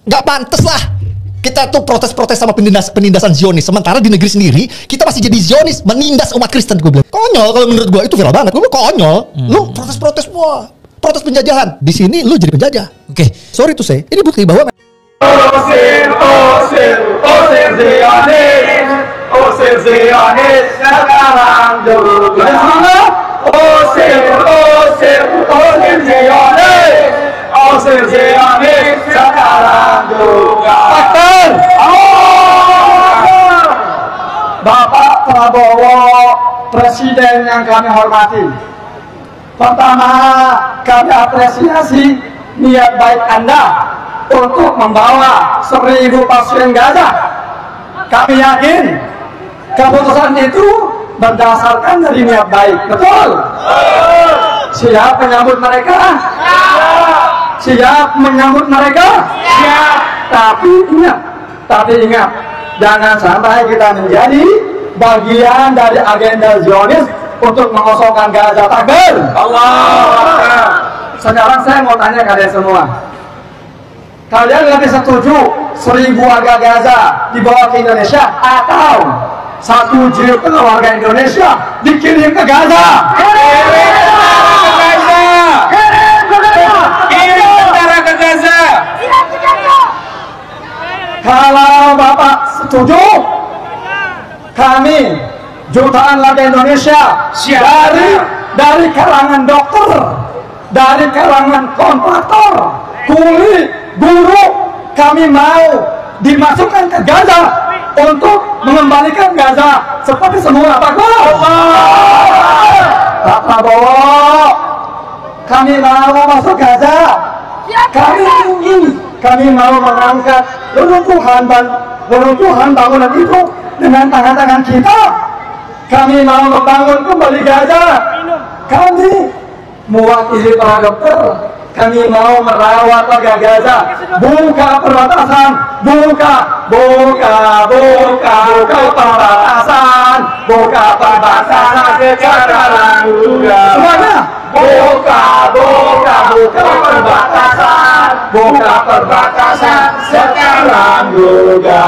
Nggak pantas lah kita tuh protes-protes sama penindasan Zionis. Sementara di negeri sendiri kita masih jadi Zionis menindas umat Kristen. Gue bilang konyol kalau menurut gue, itu viral banget. Gue bilang konyol. Lu protes-protes semua, protes penjajahan. Di sini lu jadi penjajah. Oke. Sorry to say, ini bukti bahwa Usir Zionis, usir Zionis sekarang juga. Usir Zionis, usir Zionis sekarang juga. Akbar. Bapak Prabowo, Presiden yang kami hormati. Pertama, kami apresiasi niat baik Anda untuk membawa 1.000 pasien Gaza. Kami yakin keputusan itu berdasarkan dari niat baik. Betul? Siap menyambut mereka? Siap menyambut mereka? Siap. Tapi ingat, jangan sampai kita menjadi bagian dari agenda Zionis untuk mengosongkan Gaza. Takbir! Allah. Sekarang saya mau tanya kalian semua. Kalian lebih setuju 1.000 warga Gaza dibawa ke Indonesia atau 1 juta warga Indonesia dikirim ke Gaza? Kirim ke Gaza. Kalau Bapak setuju, kami jutaan warga Indonesia dari kalangan dokter, dari kalangan kontraktor, kuli, buruh, kami mau dimasukkan ke Gaza untuk mengembalikan Gaza seperti semula. Pak Prabowo, kami mau masuk Gaza. Kami mau mengangkat runtuhan bangunan itu dengan tangan-tangan kita. Kami mau membangun kembali Gaza. Kami mewakili para dokter. Kami mau merawat warga Gaza. Buka perbatasan, buka perbatasan, buka perbatasan sekarang juga. Semuanya, buka perbatasan, buka perbatasan sekarang juga.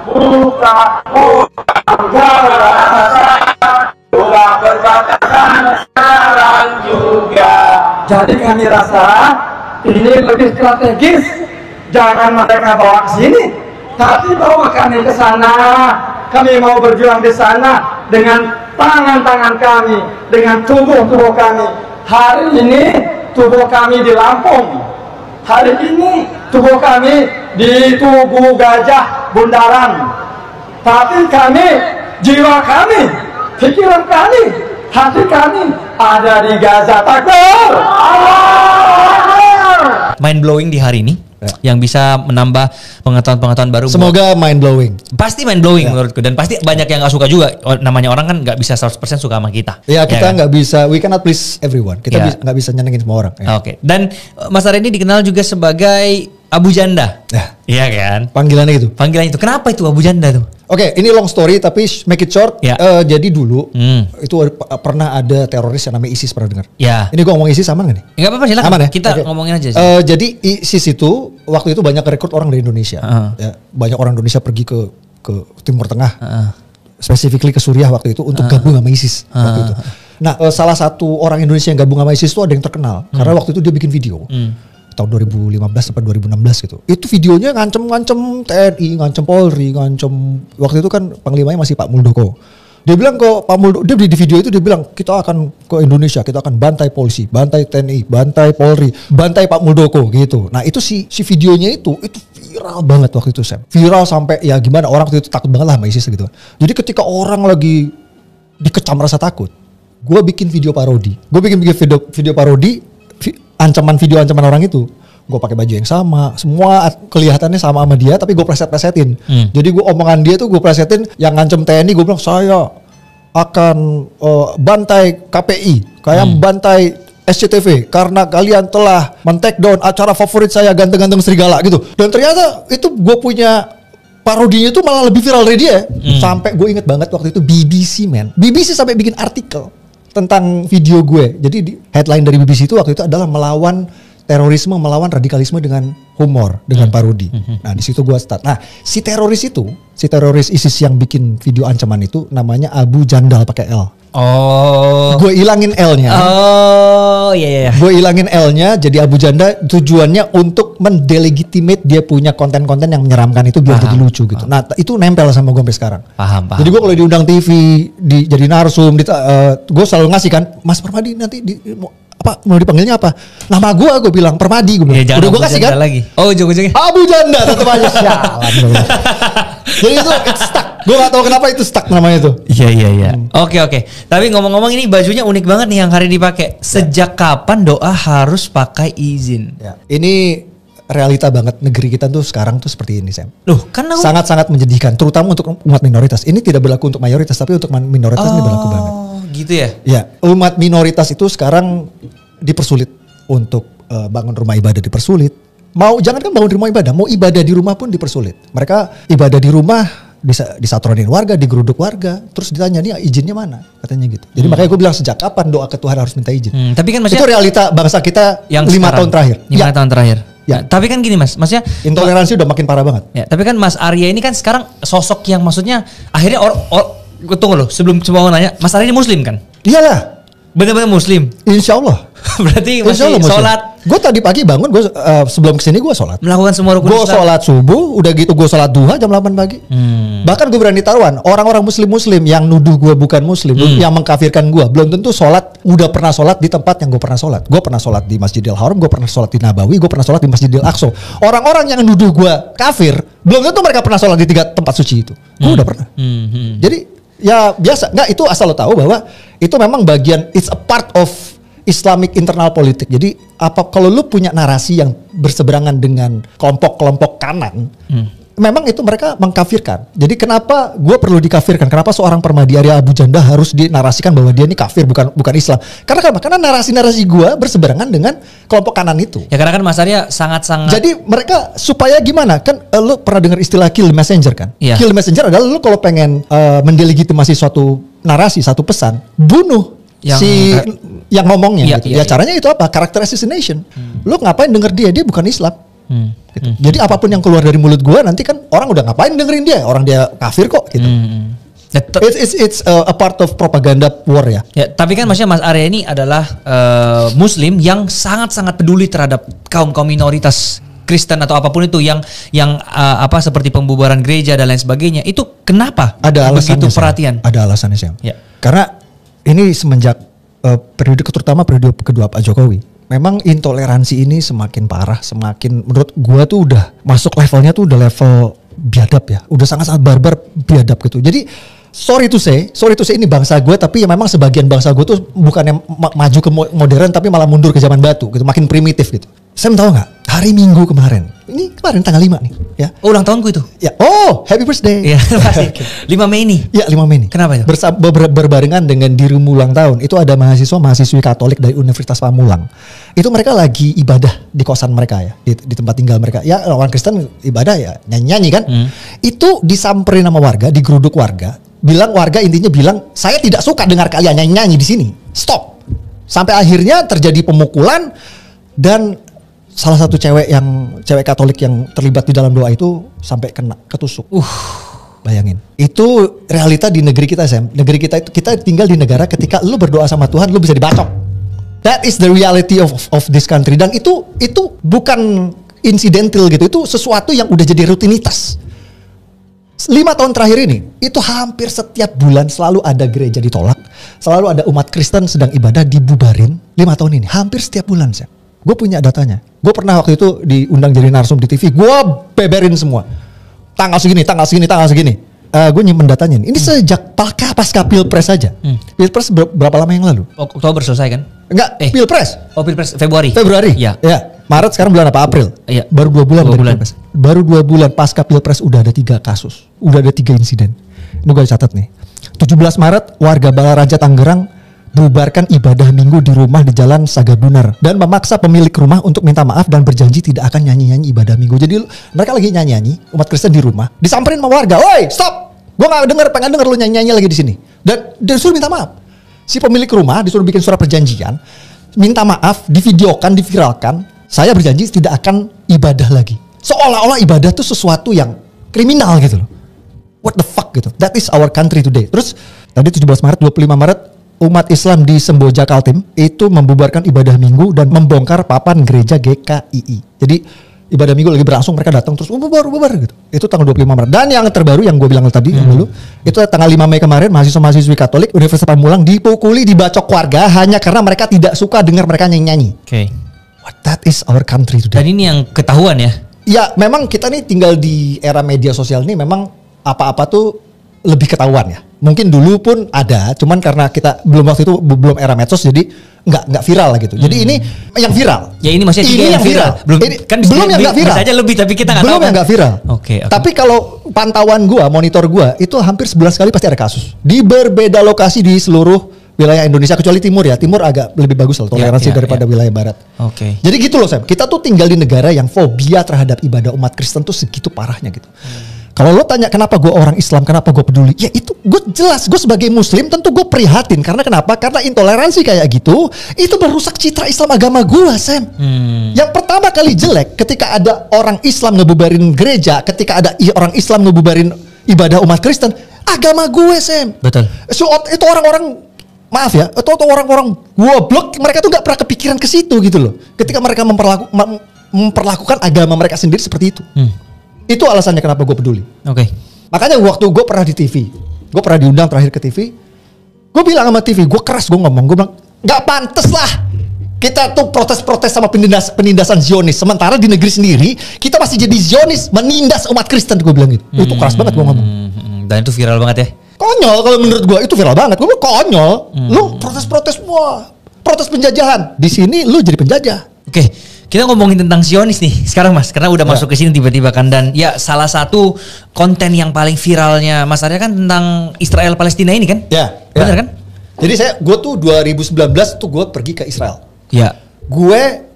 Buka perbatasan sekarang juga. Jadi kami rasa ini lebih strategis. Jangan mereka bawa ke sini, tapi bawa kami ke sana. Kami mau berjuang di sana dengan tangan-tangan kami, dengan tubuh-tubuh kami. Hari ini tubuh kami di Lampung. Hari ini tubuh kami di Tugu Gajah Bundaran. Tapi kami, jiwa kami, pikiran kami, hati kami ada di Gaza. Takbir! Mind blowing di hari ini yang bisa menambah pengetahuan-pengetahuan baru. Semoga mind blowing. Pasti mind blowing menurutku, dan pasti banyak yang gak suka juga. Namanya orang kan gak bisa 100% suka sama kita. Ya kita kan? nggak bisa, we cannot please everyone. Kita nggak bisa nyenengin semua orang. Ya. Oke. Dan Mas Arya ini dikenal juga sebagai Abu Janda. Iya kan? Panggilannya itu. Panggilan itu. Kenapa itu Abu Janda tuh? Oke, ini long story tapi make it short. Ya. Jadi dulu itu pernah ada teroris yang namanya ISIS, pernah dengar? Ya. Ini gua ngomong ISIS aman gak nih? Enggak apa-apa, silakan. Aman ya? Kita ngomongin aja. Jadi ISIS itu waktu itu banyak rekrut orang dari Indonesia. Ya, banyak orang Indonesia pergi ke Timur Tengah. Specifically ke Suriah waktu itu untuk gabung sama ISIS waktu itu. Nah, salah satu orang Indonesia yang gabung sama ISIS itu ada yang terkenal karena waktu itu dia bikin video. Tahun 2015 sampai 2016 gitu. Itu videonya ngancem TNI, ngancem Polri, waktu itu kan panglimanya masih Pak Muldoko. Dia bilang ke Pak Muldoko, dia di video itu dia bilang kita akan ke Indonesia, kita akan bantai polisi, bantai TNI, bantai Polri, bantai Pak Muldoko gitu. Nah, itu si videonya itu viral banget waktu itu, Sam. Viral sampai ya gimana, orang waktu itu takut banget lah sama ISIS gitu. Jadi ketika orang lagi dikecam rasa takut, gue bikin video parodi. Gue bikin video parodi ancaman orang itu. Gue pakai baju yang sama, semua kelihatannya sama dia, tapi gue presetin. Jadi gue omongan dia tuh gue presetin, yang ngancem TNI gue bilang saya akan bantai KPI, kayak bantai SCTV karena kalian telah men-take down acara favorit saya Ganteng-Ganteng Serigala gitu. Dan ternyata itu gue punya parodinya tuh malah lebih viral dari dia. Sampai gue inget banget waktu itu BBC sampai bikin artikel tentang video gue. Jadi headline dari BBC itu waktu itu adalah melawan terorisme melawan radikalisme dengan humor, dengan parodi. Nah, di situ gue start. Nah, si teroris ISIS yang bikin video ancaman itu namanya Abu Jandal pakai L. Oh. Gue ilangin L-nya. Oh, iya. Gue ilangin L-nya jadi Abu Janda, tujuannya untuk mendelegitimate dia punya konten-konten yang menyeramkan itu biar jadi lucu gitu. Nah, itu nempel sama gue sampai sekarang. Paham. Jadi gue kalau diundang TV, jadi narsum, gue selalu ngasih kan, Mas Permadi nanti mau dipanggilnya apa? Nama gue bilang Permadi, gue bilang. Udah gue kasih kan? Lagi. Oh, ujung-ujungnya Abu Janda tetap aja sialan. Jadi itu stuck. Gue gak tahu kenapa itu stuck namanya itu. Iya. Oke. Tapi ngomong-ngomong ini bajunya unik banget nih yang hari dipakai. Sejak kapan doa harus pakai izin? Ya. Ini realita banget negeri kita tuh sekarang tuh seperti ini, Sam. Loh, kan sangat-sangat menyedihkan, terutama untuk umat minoritas. Ini tidak berlaku untuk mayoritas, tapi untuk minoritas ini berlaku banget. Gitu ya? Ya, umat minoritas itu sekarang dipersulit untuk bangun rumah ibadah, dipersulit. Jangankan bangun rumah ibadah, mau ibadah di rumah pun dipersulit. Mereka ibadah di rumah disatronin warga, digeruduk warga, terus ditanya nih izinnya mana, katanya gitu. Jadi makanya gue bilang sejak kapan doa ke Tuhan harus minta izin. Tapi kan itu realita bangsa kita yang 5 tahun terakhir. 5 tahun terakhir. Ya. Tapi kan gini Mas, maksudnya intoleransi udah makin parah banget. Ya, tapi kan Mas Arya ini kan sekarang sosok yang maksudnya akhirnya gue tunggu loh, sebelum mau nanya, Mas Arya ini Muslim kan? Iyalah. Bener-bener Muslim. Insya Allah. Berarti masih sholat. Gue tadi pagi bangun, gue sebelum kesini gue sholat. Melakukan semua rukun Islam. Gue sholat subuh, udah gitu gue sholat duha jam 8 pagi. Bahkan gue berani taruhan, orang-orang muslim yang nuduh gue bukan muslim, yang mengkafirkan gue, belum tentu sholat, udah pernah sholat di tempat yang gue pernah sholat. Gue pernah sholat di Masjidil Haram, gue pernah sholat di Nabawi, gue pernah sholat di Masjidil Aqsa. Orang-orang yang nuduh gue kafir, belum tentu mereka pernah sholat di 3 tempat suci itu. Gue udah pernah. Jadi ya biasa, nggak, itu asal lo tahu bahwa itu memang bagian, it's a part of Islamic internal politik. Jadi kalau lu punya narasi yang berseberangan dengan kelompok-kelompok kanan, memang itu mereka mengkafirkan. Jadi kenapa gue perlu dikafirkan? Kenapa seorang Permadi Arya Abu Janda harus dinarasikan bahwa dia ini kafir, bukan Islam? Karena narasi-narasi gue berseberangan dengan kelompok kanan itu. Ya karena kan Mas Arya sangat-sangat. Jadi mereka supaya gimana? Kan lu pernah dengar istilah kill the messenger kan? Yeah. Kill the messenger adalah lu kalau pengen mendelegitimasi suatu narasi, satu pesan, bunuh yang ngomongnya gitu. Ya caranya itu apa? Character assassination. Lu ngapain denger dia bukan Islam. Gitu. Jadi apapun yang keluar dari mulut gua nanti kan orang udah ngapain dengerin dia, orang dia kafir kok gitu. It's a part of propaganda war ya. Ya, tapi kan maksudnya Mas Arya ini adalah Muslim yang sangat-sangat peduli terhadap kaum minoritas Kristen atau apapun itu yang seperti pembubaran gereja dan lain sebagainya. Itu kenapa? Ada alasannya. Begitu perhatian. Ada alasannya sih. Ya. Karena ini semenjak terutama periode kedua Pak Jokowi, memang intoleransi ini semakin parah, semakin menurut gua tuh udah masuk levelnya tuh udah level biadab ya, udah sangat-sangat barbar biadab gitu. Jadi sorry to say ini bangsa gue, tapi ya memang sebagian bangsa gue tuh bukannya maju ke modern tapi malah mundur ke zaman batu gitu, makin primitif gitu. Sam tahu nggak? Hari Minggu kemarin tanggal 5 nih ya. Oh, ulang tahunku itu. Ya. Oh, happy birthday. Iya, pasti. 5 Mei ini. Ya, 5 Mei ini. Kenapa itu? Berbarengan dengan dirimu ulang tahun, itu ada mahasiswi Katolik dari Universitas Pamulang. Itu mereka lagi ibadah di kosan mereka ya, di tempat tinggal mereka. Ya, orang Kristen ibadah ya nyanyi-nyanyi kan. Itu disamperin sama warga, digeruduk warga. Intinya bilang, saya tidak suka dengar kalian nyanyi-nyanyi di sini. Stop. Sampai akhirnya terjadi pemukulan dan salah satu cewek Katolik yang terlibat di dalam doa itu sampai ketusuk. Bayangin. Itu realita di negeri kita, Sam. Negeri kita itu, kita tinggal di negara ketika lu berdoa sama Tuhan lu bisa dibacok. That is the reality of this country. Dan itu bukan incidental gitu. Itu sesuatu yang udah jadi rutinitas. 5 tahun terakhir ini, itu hampir setiap bulan selalu ada gereja ditolak, selalu ada umat Kristen sedang ibadah dibubarin. 5 tahun ini, hampir setiap bulan, Sam. Gue punya datanya. Gue pernah waktu itu diundang jadi narsum di TV. Gue beberin semua. Tanggal segini. Gue nyimpen datanya. Ini sejak pasca Pilpres saja. Pilpres berapa lama yang lalu? Oktober selesai kan? Enggak, Pilpres. Oh, Pilpres Februari. Ya. Maret sekarang bulan apa? April. Iya. Baru 2 bulan. Baru 2 bulan pasca Pilpres udah ada 3 kasus. Udah ada 3 insiden. Ini gue catat nih. 17 Maret warga Balaraja Tangerang bubarkan ibadah minggu di rumah di Jalan Sagabunar dan memaksa pemilik rumah untuk minta maaf dan berjanji tidak akan nyanyi-nyanyi ibadah minggu. Jadi mereka lagi nyanyi-nyanyi, umat Kristen di rumah, disamperin sama warga, "Woi, stop! Gue pengen denger lu nyanyi-nyanyi lagi di sini." Dan disuruh minta maaf. Si pemilik rumah disuruh bikin surat perjanjian, minta maaf, divideokan, diviralkan, saya berjanji tidak akan ibadah lagi. Seolah-olah ibadah itu sesuatu yang kriminal gitu loh. What the fuck gitu. That is our country today. Terus tadi 17 Maret, 25 Maret umat Islam di Semboja Kaltim itu membubarkan ibadah minggu dan membongkar papan gereja GKII. Jadi ibadah minggu lagi berlangsung, mereka datang terus bubar gitu. Itu tanggal 25 Maret. Dan yang terbaru yang gue bilang tadi dulu, itu tanggal 5 Mei kemarin mahasiswa-mahasiswi Katolik Universitas Pamulang dipukuli, dibacok warga hanya karena mereka tidak suka dengar mereka nyanyi. Oke. What that is our country today. Dan ini yang ketahuan ya. Ya, memang kita nih tinggal di era media sosial ini memang apa-apa tuh lebih ketahuan ya. Mungkin dulu pun ada, cuman karena kita waktu itu belum era medsos jadi nggak viral lah gitu. Jadi ini yang viral. Ya ini maksudnya ini yang viral. Belum yang nggak viral. Saja lebih tapi kita nggak tahu. Belum yang nggak viral. Oke. Tapi kalau pantauan gua, monitor gua itu hampir 11 kali pasti ada kasus di berbeda lokasi di seluruh wilayah Indonesia kecuali timur ya. Timur agak lebih bagus lah toleransi daripada wilayah barat. Oke. Jadi gitu loh Sam. Kita tuh tinggal di negara yang fobia terhadap ibadah umat Kristen tuh segitu parahnya gitu. Kalau lo tanya kenapa gue orang Islam, kenapa gue peduli? Ya itu gue jelas, gue sebagai Muslim tentu gue prihatin. Karena kenapa? Karena intoleransi kayak gitu, itu merusak citra Islam agama gue, Sam. Yang pertama kali jelek ketika ada orang Islam ngebubarin gereja, ketika ada orang Islam ngebubarin ibadah umat Kristen, agama gue, Sam. Betul. So, itu orang-orang, maaf ya, itu orang-orang goblok, mereka tuh gak pernah kepikiran ke situ gitu loh. Ketika mereka memperlakukan agama mereka sendiri seperti itu. Itu alasannya kenapa gue peduli. Oke. Makanya waktu gue pernah di TV, gue pernah diundang terakhir ke TV, gue bilang sama TV, gue keras gue ngomong, gue bilang nggak pantas lah kita tuh protes-protes sama penindasan Zionis, sementara di negeri sendiri kita masih jadi Zionis menindas umat Kristen, gue bilang gitu. Itu keras banget gue ngomong. Dan itu viral banget ya. Konyol kalau menurut gue, itu viral banget. Gue bilang konyol. Lu protes-protes semua, protes penjajahan. Di sini lu jadi penjajah. Oke. Kita ngomongin tentang Zionis nih sekarang Mas, karena udah masuk ke sini tiba-tiba kan, dan ya salah satu konten yang paling viralnya Mas Arya kan tentang Israel Palestina ini kan? Ya. Benar kan? Jadi gue tuh 2019 tuh gue pergi ke Israel. Ya. Gue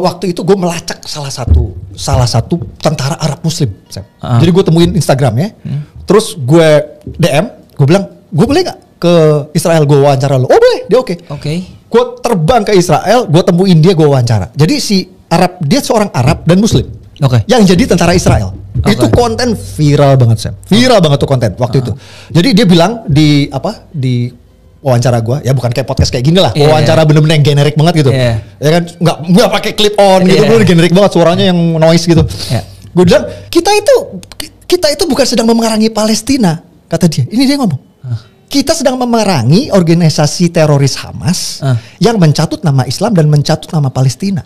waktu itu gue melacak salah satu tentara Arab Muslim. Jadi gue temuin Instagramnya, terus gue DM, gue bilang, gue boleh nggak ke Israel gue wawancara lo? Oh boleh, dia oke. Gue terbang ke Israel, gue temuin dia, gue wawancara. Jadi si Arab, dia seorang Arab dan Muslim, yang jadi tentara Israel. Itu konten viral banget Sam, viral banget tuh konten waktu itu. Jadi dia bilang di wawancara gue, ya bukan kayak podcast kayak gini lah, wawancara bener-bener yang generik banget gitu, ya kan, nggak pakai clip on gitu, bener generik banget, suaranya yang noise gitu. Gue bilang kita itu bukan sedang memerangi Palestina, kata dia. Ini dia ngomong. Kita sedang memerangi organisasi teroris Hamas yang mencatut nama Islam dan mencatut nama Palestina.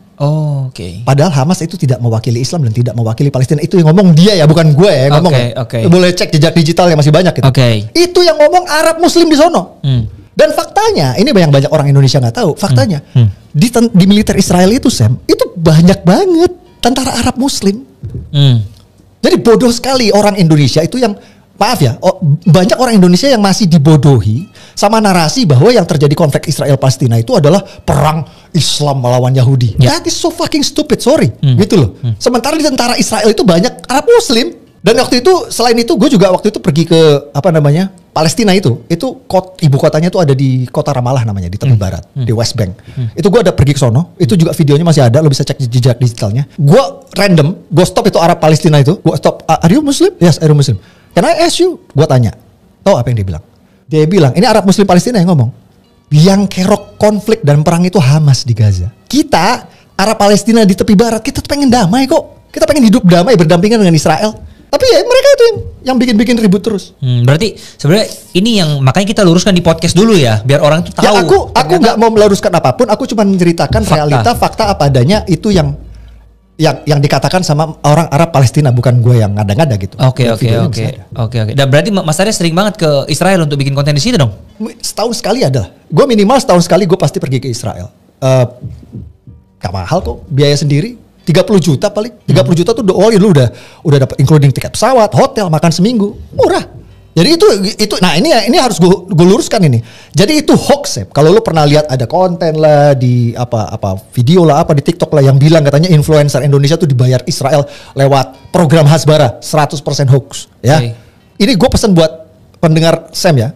Padahal Hamas itu tidak mewakili Islam dan tidak mewakili Palestina. Itu yang ngomong dia ya, bukan gue ya ngomong. Boleh cek jejak digital yang masih banyak gitu. Itu yang ngomong Arab Muslim di sono. Dan faktanya, ini yang banyak orang Indonesia nggak tahu. Faktanya di militer Israel itu Sam, itu banyak banget tentara Arab Muslim. Jadi bodoh sekali orang Indonesia itu yang, maaf ya, banyak orang Indonesia yang masih dibodohi sama narasi bahwa yang terjadi konflik Israel Palestina itu adalah perang Islam melawan Yahudi. That is so fucking stupid, sorry. Gitu loh. Sementara di tentara Israel itu banyak Arab Muslim. Dan waktu itu, selain itu gue juga waktu itu pergi ke Palestina itu ibu kotanya itu ada di kota Ramallah namanya, di tepi barat, di West Bank. Itu gue ada pergi ke sono, itu juga videonya masih ada, lo bisa cek jejak digitalnya. Gue random, gue stop itu Arab Palestina itu, gue stop, are you Muslim? Yes, are you Muslim? Can I ask you? Gue tanya, tau apa yang dia bilang? Dia bilang, ini Arab Muslim Palestina yang ngomong, yang kerok konflik dan perang itu Hamas di Gaza. Kita, Arab Palestina di tepi barat, kita tuh pengen damai kok. Kita pengen hidup damai berdampingan dengan Israel. Tapi ya mereka itu yang bikin ribut terus. Berarti sebenarnya ini yang makanya kita luruskan di podcast dulu ya, biar orang tuh tahu. Ya aku nggak mau meluruskan apapun, aku cuma menceritakan realita, fakta apa adanya, itu yang dikatakan sama orang Arab Palestina, bukan gue yang ngada-ngada gitu. Oke. Dan berarti Mas Arya sering banget ke Israel untuk bikin konten di situ dong? Setahun sekali adalah. Gue minimal setahun sekali gue pasti pergi ke Israel. Gak mahal kok, biaya sendiri. 30 juta paling. 30 juta tuh lu udah dapat including tiket pesawat, hotel, makan seminggu. Murah. Jadi itu nah ini harus gue luruskan ini. Jadi itu hoax ya. Kalau lu pernah lihat ada konten lah di apa video lah di TikTok lah yang bilang katanya influencer Indonesia tuh dibayar Israel lewat program Hasbara, 100% hoax ya. Ini gue pesan buat pendengar Sam ya.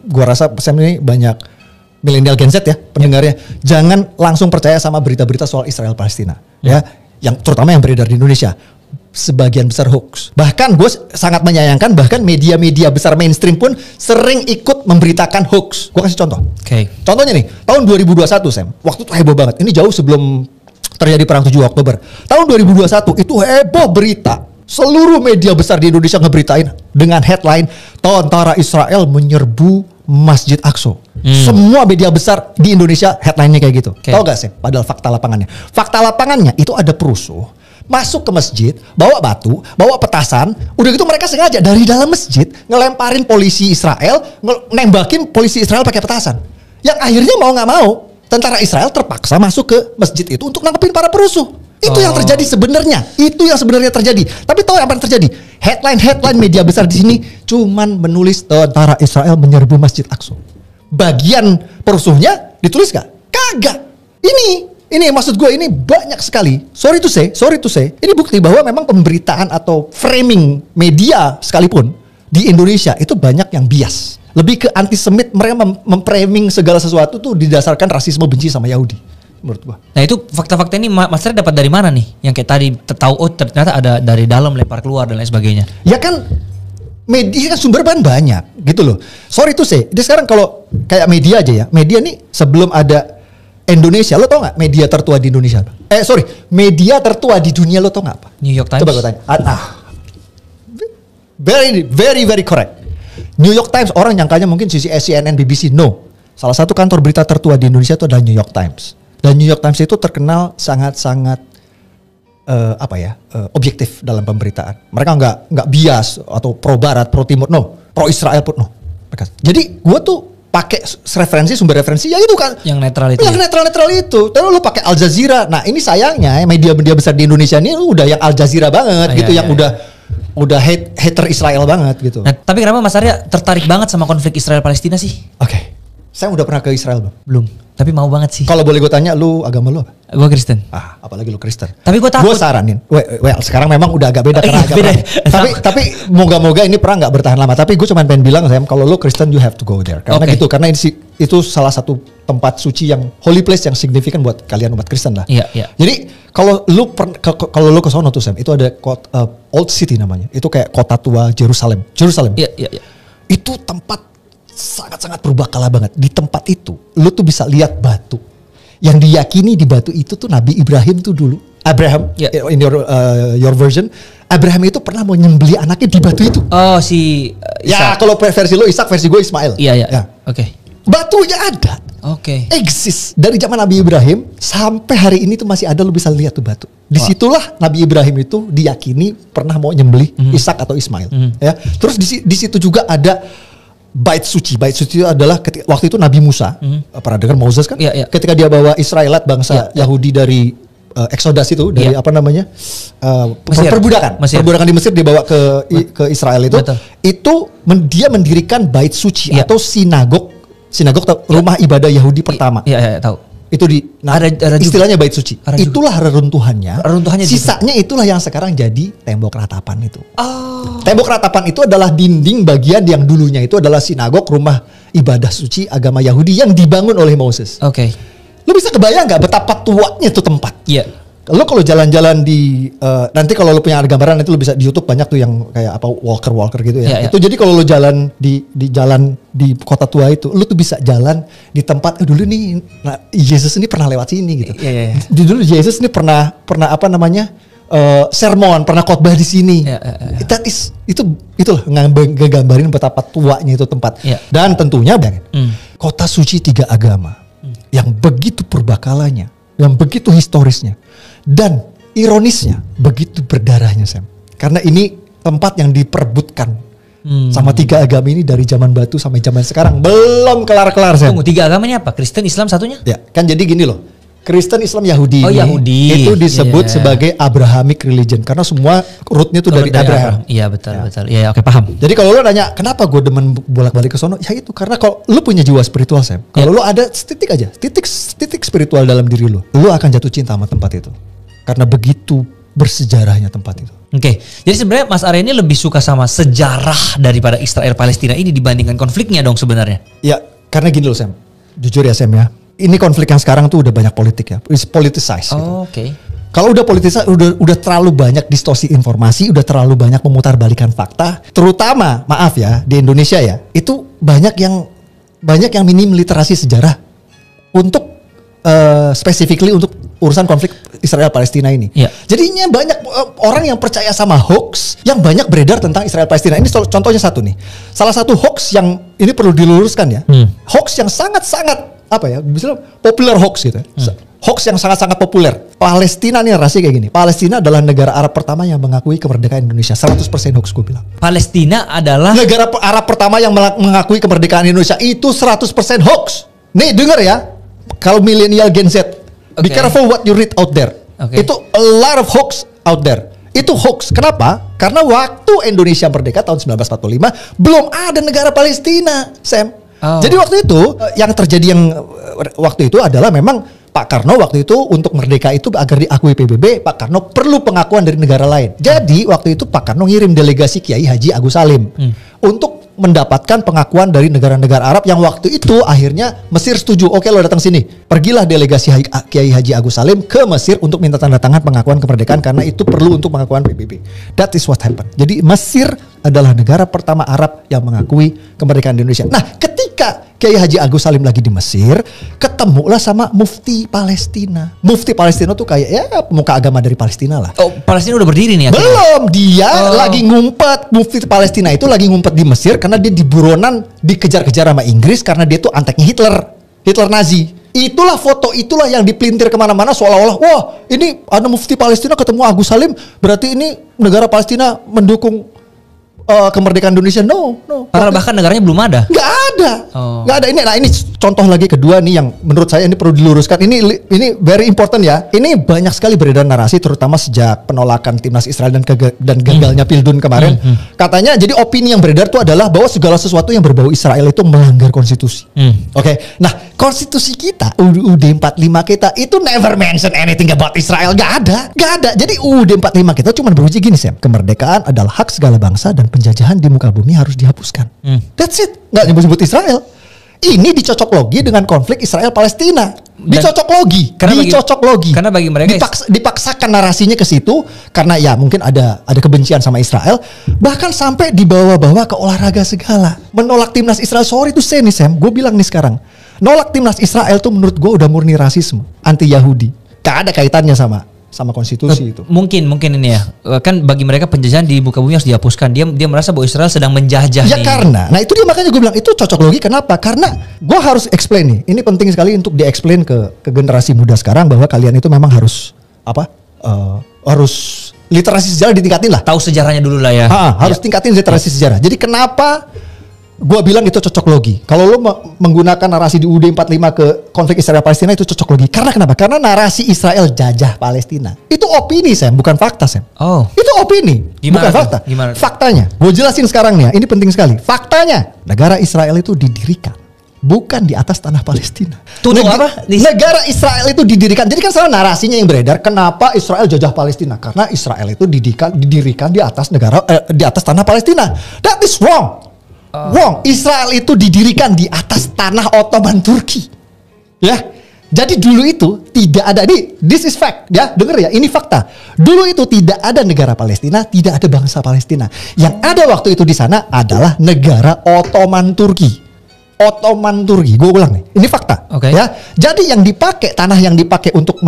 Gue rasa Sam ini banyak milenial Gen Z ya pendengarnya, jangan langsung percaya sama berita-berita soal Israel Palestina ya, yang terutama yang beredar di Indonesia. Sebagian besar hoax. Bahkan gue sangat menyayangkan bahkan media-media besar mainstream pun sering ikut memberitakan hoax. Gue kasih contoh. Contohnya nih, tahun 2021 Sam, waktu itu heboh banget. Ini jauh sebelum terjadi perang 7 Oktober. Tahun 2021 itu heboh berita. Seluruh media besar di Indonesia ngeberitain dengan headline tentara Israel menyerbu Masjid Aqsa. Semua media besar di Indonesia headline-nya kayak gitu. Tahu gak sih? Padahal fakta lapangannya. Fakta lapangannya itu ada perusuh masuk ke masjid, bawa batu, bawa petasan. Udah gitu mereka sengaja dari dalam masjid ngelemparin polisi Israel, nembakin polisi Israel pakai petasan. Yang akhirnya mau nggak mau tentara Israel terpaksa masuk ke masjid itu untuk nangkepin para perusuh. Itu yang terjadi sebenarnya. Itu yang sebenarnya terjadi. Tapi tahu apa yang terjadi? Headline media besar di sini cuman menulis tentara Israel menyerbu Masjid Aqsa. Bagian perusuhnya ditulis gak? Kagak. Ini maksud gue ini banyak sekali. Sorry to say. Ini bukti bahwa memang pemberitaan atau framing media sekalipun di Indonesia itu banyak yang bias. Lebih ke antisemit, mereka memframing segala sesuatu tuh didasarkan rasisme benci sama Yahudi. Menurut gua. Nah itu fakta-fakta ini Mas Red dapat dari mana nih? Yang kayak tadi tahu ternyata ada dari dalam lempar keluar dan lain sebagainya. Ya kan media kan sumber bahan banyak gitu loh. Sorry tuh saya. Jadi sekarang kalau kayak media aja ya. Media nih sebelum ada Indonesia, lo tau gak media tertua di Indonesia apa? Media tertua di dunia lo tau gak apa? New York Times. Coba gue tanya. Very correct. New York Times orang nyangkanya mungkin CNN, BBC. No. Salah satu kantor berita tertua di Indonesia itu adalah New York Times. Dan New York Times itu terkenal sangat-sangat objektif dalam pemberitaan. Mereka nggak bias atau pro Barat, pro Timur, no, pro Israel pun no. Jadi gue tuh pakai sumber referensi ya itu kan yang netral itu. Yang netral itu. Terus lu pakai Al Jazeera. Nah ini sayangnya media-media besar di Indonesia ini udah yang Al Jazeera banget udah hater Israel banget gitu. Nah, tapi kenapa Mas Arya tertarik banget sama konflik Israel Palestina sih? Oke. Saya udah pernah ke Israel belum. Tapi mau banget sih. Kalau boleh gue tanya, lu agama lu apa? Gue Kristen. Apalagi lu Kristen. Tapi gue takut. Gue saranin. Well, sekarang memang udah agak beda karena agama. Tapi moga-moga ini perang nggak bertahan lama. Tapi gue cuma pengen bilang, Sam, kalau lu Kristen, you have to go there. Karena gitu. Karena itu salah satu tempat suci yang holy place yang signifikan buat kalian umat Kristen lah. Iya. Jadi kalau lu ke sono tuh, Sam, itu ada Old City namanya. Itu kayak kota tua Jerusalem. Iya. Itu tempat sangat-sangat berbakala banget. Di tempat itu lu tuh bisa lihat batu yang diyakini di batu itu tuh Nabi Ibrahim tuh dulu. Abraham in your version, Abraham itu pernah mau nyembelih anaknya di batu itu. Oh si ya kalau versi lu Ishak, versi gue Ismail. Iya. Oke. Batunya ada. Oke. Exist dari zaman Nabi Ibrahim sampai hari ini tuh masih ada, lu bisa lihat tuh batu. Disitulah Nabi Ibrahim itu diyakini pernah mau nyembelih Ishak atau Ismail. Ya. Terus di situ juga ada Bait suci itu adalah waktu itu Nabi Musa, pernah dengar Moses kan? Iya. Ketika dia bawa Israelit bangsa Yahudi dari Exodus itu, dari perbudakan di Mesir dibawa ke Israel itu. Betul. Itu dia mendirikan bait suci atau sinagog rumah ibadah Yahudi pertama. Iya, tahu. Itu ada istilahnya bait suci. Itulah reruntuhannya. Sisanya itulah yang sekarang jadi tembok ratapan itu. Tembok ratapan itu adalah dinding bagian yang dulunya itu adalah sinagog, rumah ibadah suci agama Yahudi yang dibangun oleh Moses. Oke. Lu bisa kebayang nggak betapa tuanya itu tempat? Iya. Lu kalau jalan-jalan di nanti kalau lu punya gambaran itu lu bisa di YouTube banyak tuh yang kayak apa walker gitu ya. Itu jadi kalau lu jalan di jalan di kota tua itu, lu tuh bisa jalan di tempat dulu nih Yesus ini pernah lewat sini gitu. Dulu Yesus ini pernah sermon, pernah khotbah di sini. Itulah ngegambarin betapa tuanya itu tempat. Dan tentunya kota suci 3 agama yang begitu perbakalanya, yang begitu historisnya. Dan ironisnya begitu berdarahnya, Sam. Karena ini tempat yang diperebutkan sama 3 agama ini dari zaman batu sampai zaman sekarang. Belum kelar-kelar, Sam. Tunggu, 3 agamanya apa? Kristen, Islam satunya? Ya, kan jadi gini loh. Kristen, Islam, Yahudi. Yahudi. Itu disebut sebagai Abrahamic religion. Karena semua rootnya tuh dari Abraham. Iya, betul. Iya, oke, paham. Jadi kalau lo nanya, kenapa gue demen bolak-balik ke sono? Ya itu, karena kalau lo punya jiwa spiritual, Sam. Kalau lo ada titik spiritual dalam diri lo akan jatuh cinta sama tempat itu. Karena begitu bersejarahnya tempat itu. Oke, jadi sebenarnya Mas Arya ini lebih suka sama sejarah daripada Israel Palestina ini dibandingkan konfliknya dong sebenarnya. Ya, karena gini loh, Sam. jujur ya Sam ya, ini konflik yang sekarang tuh udah banyak politik ya, it's politicized. Oh, gitu. oke. Kalau udah politisasi, udah terlalu banyak distorsi informasi, udah terlalu banyak memutarbalikan fakta, terutama maaf ya di Indonesia ya, itu banyak yang minim literasi sejarah untuk specifically untuk urusan konflik Israel Palestina ini. Yeah. Jadinya banyak orang yang percaya sama hoax yang banyak beredar tentang Israel Palestina. Ini contohnya satu nih. Salah satu hoax yang ini perlu diluruskan ya. Hoax yang sangat-sangat apa ya? Misalnya populer hoax gitu. Hoax yang sangat-sangat populer. Palestina nih narasi kayak gini. Palestina adalah negara Arab pertama yang mengakui kemerdekaan Indonesia. 100% hoax gue bilang. Palestina adalah negara Arab pertama yang mengakui kemerdekaan Indonesia. Itu 100% hoax. Nih denger ya. Kalau milenial Gen Z, be careful what you read out there. Itu a lot of hoax out there. Itu hoax. Kenapa? Karena waktu Indonesia merdeka tahun 1945 belum ada negara Palestina, Sam. Jadi waktu itu yang terjadi waktu itu adalah memang Pak Karno waktu itu untuk merdeka itu agar diakui PBB, Pak Karno perlu pengakuan dari negara lain. Jadi waktu itu Pak Karno ngirim delegasi Kiai Haji Agus Salim untuk mendapatkan pengakuan dari negara-negara Arab yang waktu itu akhirnya Mesir setuju. Oke, lo datang sini. Pergilah delegasi Kiai Haji Agus Salim ke Mesir untuk minta tanda tangan pengakuan kemerdekaan karena itu perlu untuk pengakuan PBB. That is what happened. Jadi Mesir adalah negara pertama Arab yang mengakui kemerdekaan Indonesia. Nah, ketika Kiai Haji Agus Salim lagi di Mesir, ketemulah sama Mufti Palestina. Mufti Palestina tuh kayak ya pemuka agama dari Palestina lah. Oh, Palestina udah berdiri nih akhirnya? Belum, dia lagi ngumpet. Mufti Palestina itu lagi ngumpet di Mesir karena dia di buronan dikejar-kejar sama Inggris karena dia tuh anteknya Hitler Nazi. Itulah foto, itulah yang dipelintir kemana-mana seolah-olah wah ini ada Mufti Palestina ketemu Agus Salim berarti ini negara Palestina mendukung kemerdekaan Indonesia. No. Karena bahkan negaranya belum ada. Nggak ada. Ini contoh lagi kedua nih yang menurut saya ini perlu diluruskan. Ini very important ya. Ini banyak sekali beredar narasi terutama sejak penolakan timnas Israel dan gagalnya Pildun kemarin. Katanya jadi opini yang beredar itu adalah bahwa segala sesuatu yang berbau Israel itu melanggar konstitusi. Oke. Nah, konstitusi kita UUD 45 kita itu never mention anything about Israel. Nggak ada. Jadi UUD 45 kita cuma beruji gini, Sam. Kemerdekaan adalah hak segala bangsa dan penjajahan di muka bumi harus dihapuskan. That's it. Nggak nyebut-nyebut Israel. Ini dicocok logi dengan konflik Israel Palestina. Dicocok logi. Karena bagi mereka dipaksakan narasinya ke situ karena ya mungkin ada kebencian sama Israel, bahkan sampai dibawa-bawa ke olahraga segala. Menolak timnas Israel, sorry itu nih Sam. Gue bilang nih sekarang, nolak timnas Israel tuh menurut gue udah murni rasisme, anti Yahudi. Gak ada kaitannya sama konstitusi itu. Mungkin ini ya. Kan bagi mereka penjajahan di muka bumi harus dihapuskan. Dia merasa bahwa Israel sedang menjajah. Ya karena. Nah itu dia makanya gue bilang itu cocok logi. Kenapa? Karena gue harus explain nih. Ini penting sekali untuk di-explain ke generasi muda sekarang bahwa kalian itu memang harus harus literasi sejarah ditingkatin lah. Tahu sejarahnya dulu lah ya. Harus tingkatin literasi sejarah. Jadi kenapa gue bilang itu cocok logi. Kalau lo menggunakan narasi di UUD 45 ke konflik Israel Palestina itu cocok logi. Karena kenapa? Karena narasi Israel jajah Palestina. Itu opini, Sam, bukan fakta, Sam. Oh. Itu opini, bukan fakta. Gimana? Faktanya, gue jelasin sekarang nih ya. Ini penting sekali. Faktanya, negara Israel itu didirikan bukan di atas tanah Palestina. Negara Israel itu didirikan. Jadi kan salah narasinya yang beredar. Kenapa Israel jajah Palestina? Karena Israel itu didirikan di atas di atas tanah Palestina. That is wrong. Wrong. Israel itu didirikan di atas tanah Ottoman Turki. Ya. Jadi dulu itu tidak ada this is fact ya, denger ya, ini fakta. Dulu itu tidak ada negara Palestina, tidak ada bangsa Palestina. Yang ada waktu itu di sana adalah negara Ottoman Turki. Ottoman Turki, gue ulang nih, ini fakta. Ya. Jadi tanah yang dipakai untuk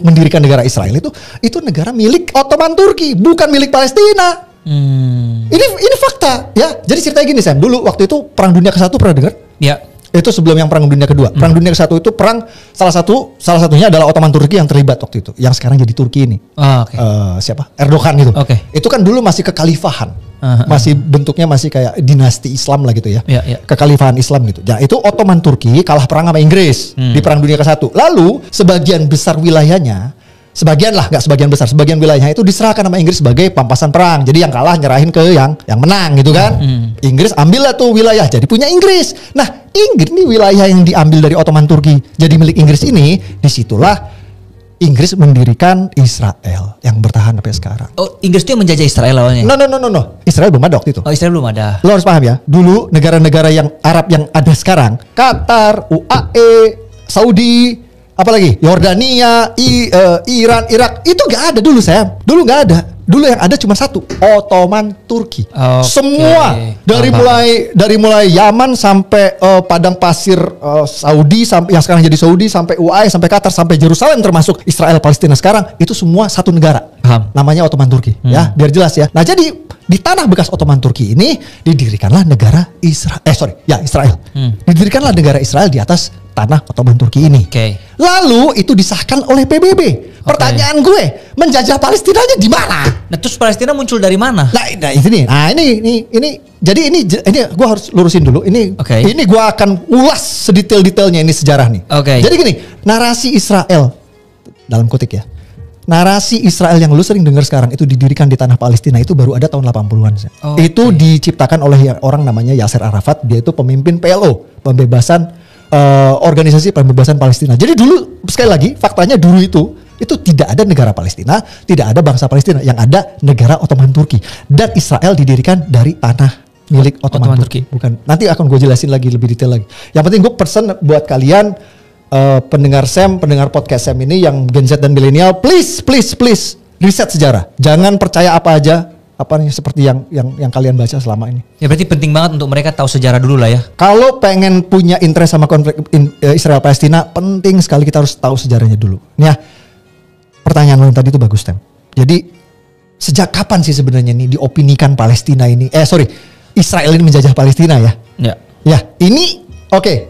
mendirikan negara Israel itu negara milik Ottoman Turki, bukan milik Palestina. Ini fakta ya. Jadi ceritanya gini Sam, dulu waktu itu Perang Dunia ke-1 pernah dengar? Ya. Itu sebelum yang Perang Dunia Kedua. Perang Dunia ke-1 itu perang salah satunya adalah Ottoman Turki yang terlibat waktu itu. Yang sekarang jadi Turki ini. Siapa? Erdogan itu. Itu kan dulu masih kekhalifahan. Masih bentuknya masih kayak dinasti Islam lah gitu ya. Kekhalifahan Islam gitu. Nah, itu Ottoman Turki kalah perang sama Inggris di Perang Dunia ke-1. Lalu sebagian besar wilayahnya, sebagian wilayahnya itu diserahkan sama Inggris sebagai pampasan perang. Jadi yang kalah nyerahin ke yang menang gitu kan. Inggris ambillah tuh wilayah jadi punya Inggris. Nah, Inggris nih wilayah yang diambil dari Ottoman Turki jadi milik Inggris ini, disitulah Inggris mendirikan Israel yang bertahan sampai sekarang. Oh, Inggris itu yang menjajah Israel awalnya? No. Israel belum ada waktu itu. Oh, Israel belum ada. Lo harus paham ya. Dulu negara-negara yang Arab yang ada sekarang, Qatar, UAE, Saudi, apalagi Yordania, Iran, Irak, itu nggak ada dulu, Sam. Dulu nggak ada. Dulu yang ada cuma satu, Ottoman Turki. Okay. Semua dari mulai Yaman sampai padang pasir Saudi sampai yang sekarang jadi Saudi, sampai UAE, sampai Qatar, sampai Yerusalem termasuk Israel Palestina sekarang itu semua satu negara. Paham. Namanya Ottoman Turki, ya, biar jelas ya. Nah, jadi di tanah bekas Ottoman Turki ini didirikanlah negara Israel. Israel. Didirikanlah negara Israel di atas tanah Ottoman Turki ini. Okay. Lalu itu disahkan oleh PBB. Pertanyaan gue, menjajah Palestinanya di mana? Nah, terus Palestina muncul dari mana? Nah, ini jadi ini gue harus lurusin dulu. Ini gue akan ulas sedetail-detailnya ini sejarah nih. Jadi gini, narasi Israel dalam kutip ya. Narasi Israel yang lu sering dengar sekarang itu didirikan di tanah Palestina itu baru ada tahun 80-an. Itu diciptakan oleh orang namanya Yasser Arafat, dia itu pemimpin PLO, pembebasan organisasi pembebasan Palestina. Jadi dulu sekali lagi faktanya dulu itu tidak ada negara Palestina, tidak ada bangsa Palestina, yang ada negara Ottoman Turki. Dan Israel didirikan dari tanah milik Ottoman Turki. Bukan. Nanti akan gue jelasin lagi lebih detail lagi. Yang penting gue pesan buat kalian pendengar podcast Sam ini yang Gen Z dan milenial, please riset sejarah. Jangan percaya apa aja seperti yang kalian baca selama ini. Ya berarti penting banget untuk mereka tahu sejarah dulu lah ya. Kalau pengen punya interest sama konflik Israel Palestina, penting sekali kita harus tahu sejarahnya dulu. Ya, pertanyaan lo yang tadi itu bagus, Tem. Jadi sejak kapan sih sebenarnya nih diopinikan Palestina ini? Israel ini menjajah Palestina ya? Ya, ini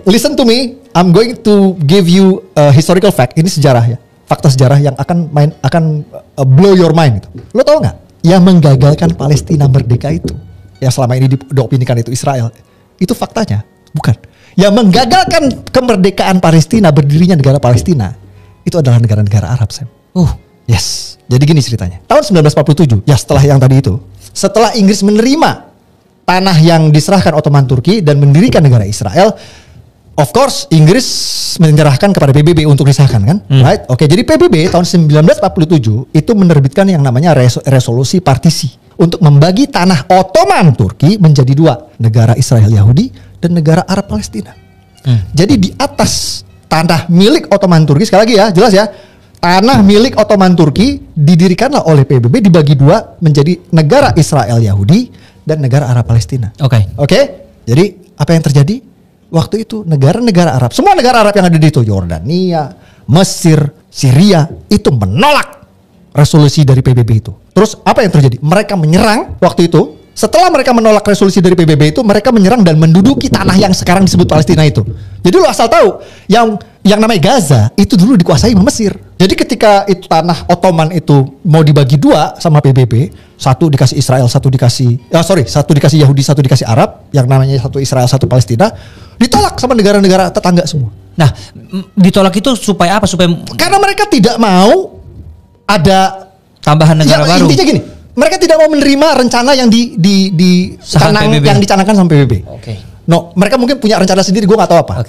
listen to me. I'm going to give you a historical fact. Ini sejarah ya, fakta sejarah yang akan blow your mind. Gitu. Lo tau nggak? Yang menggagalkan Palestina merdeka itu, yang selama ini diopinikan itu Israel, itu faktanya bukan. Yang menggagalkan kemerdekaan Palestina, berdirinya negara Palestina, itu adalah negara-negara Arab, Sam. Yes. Jadi gini ceritanya. Tahun 1947, ya setelah yang tadi itu, setelah Inggris menerima tanah yang diserahkan Ottoman Turki dan mendirikan negara Israel, of course Inggris menyerahkan kepada PBB untuk disahkan kan, right? Jadi PBB tahun 1947 itu menerbitkan yang namanya resolusi partisi untuk membagi tanah Ottoman Turki menjadi dua, negara Israel Yahudi dan negara Arab Palestina. Jadi di atas tanah milik Ottoman Turki, sekali lagi ya, jelas ya, tanah milik Ottoman Turki didirikanlah oleh PBB dibagi dua menjadi negara Israel Yahudi dan negara Arab Palestina. Jadi apa yang terjadi? Waktu itu negara-negara Arab, semua negara Arab yang ada di itu, Yordania, Mesir, Syria, itu menolak resolusi dari PBB itu. Terus apa yang terjadi? Mereka menyerang waktu itu. Setelah mereka menolak resolusi dari PBB itu, mereka menyerang dan menduduki tanah yang sekarang disebut Palestina itu. Jadi lu asal tahu, yang namanya Gaza itu dulu dikuasai sama Mesir. Jadi ketika itu tanah Ottoman itu mau dibagi dua sama PBB, satu dikasih Israel, satu dikasih Yahudi, satu dikasih Arab, yang namanya satu Israel, satu Palestina, ditolak sama negara-negara tetangga semua. Nah, ditolak itu supaya apa? Karena mereka tidak mau ada tambahan negara baru. Intinya gini, mereka tidak mau menerima rencana yang yang dicanangkan sama PBB. No, mereka mungkin punya rencana sendiri, gue nggak tahu apa.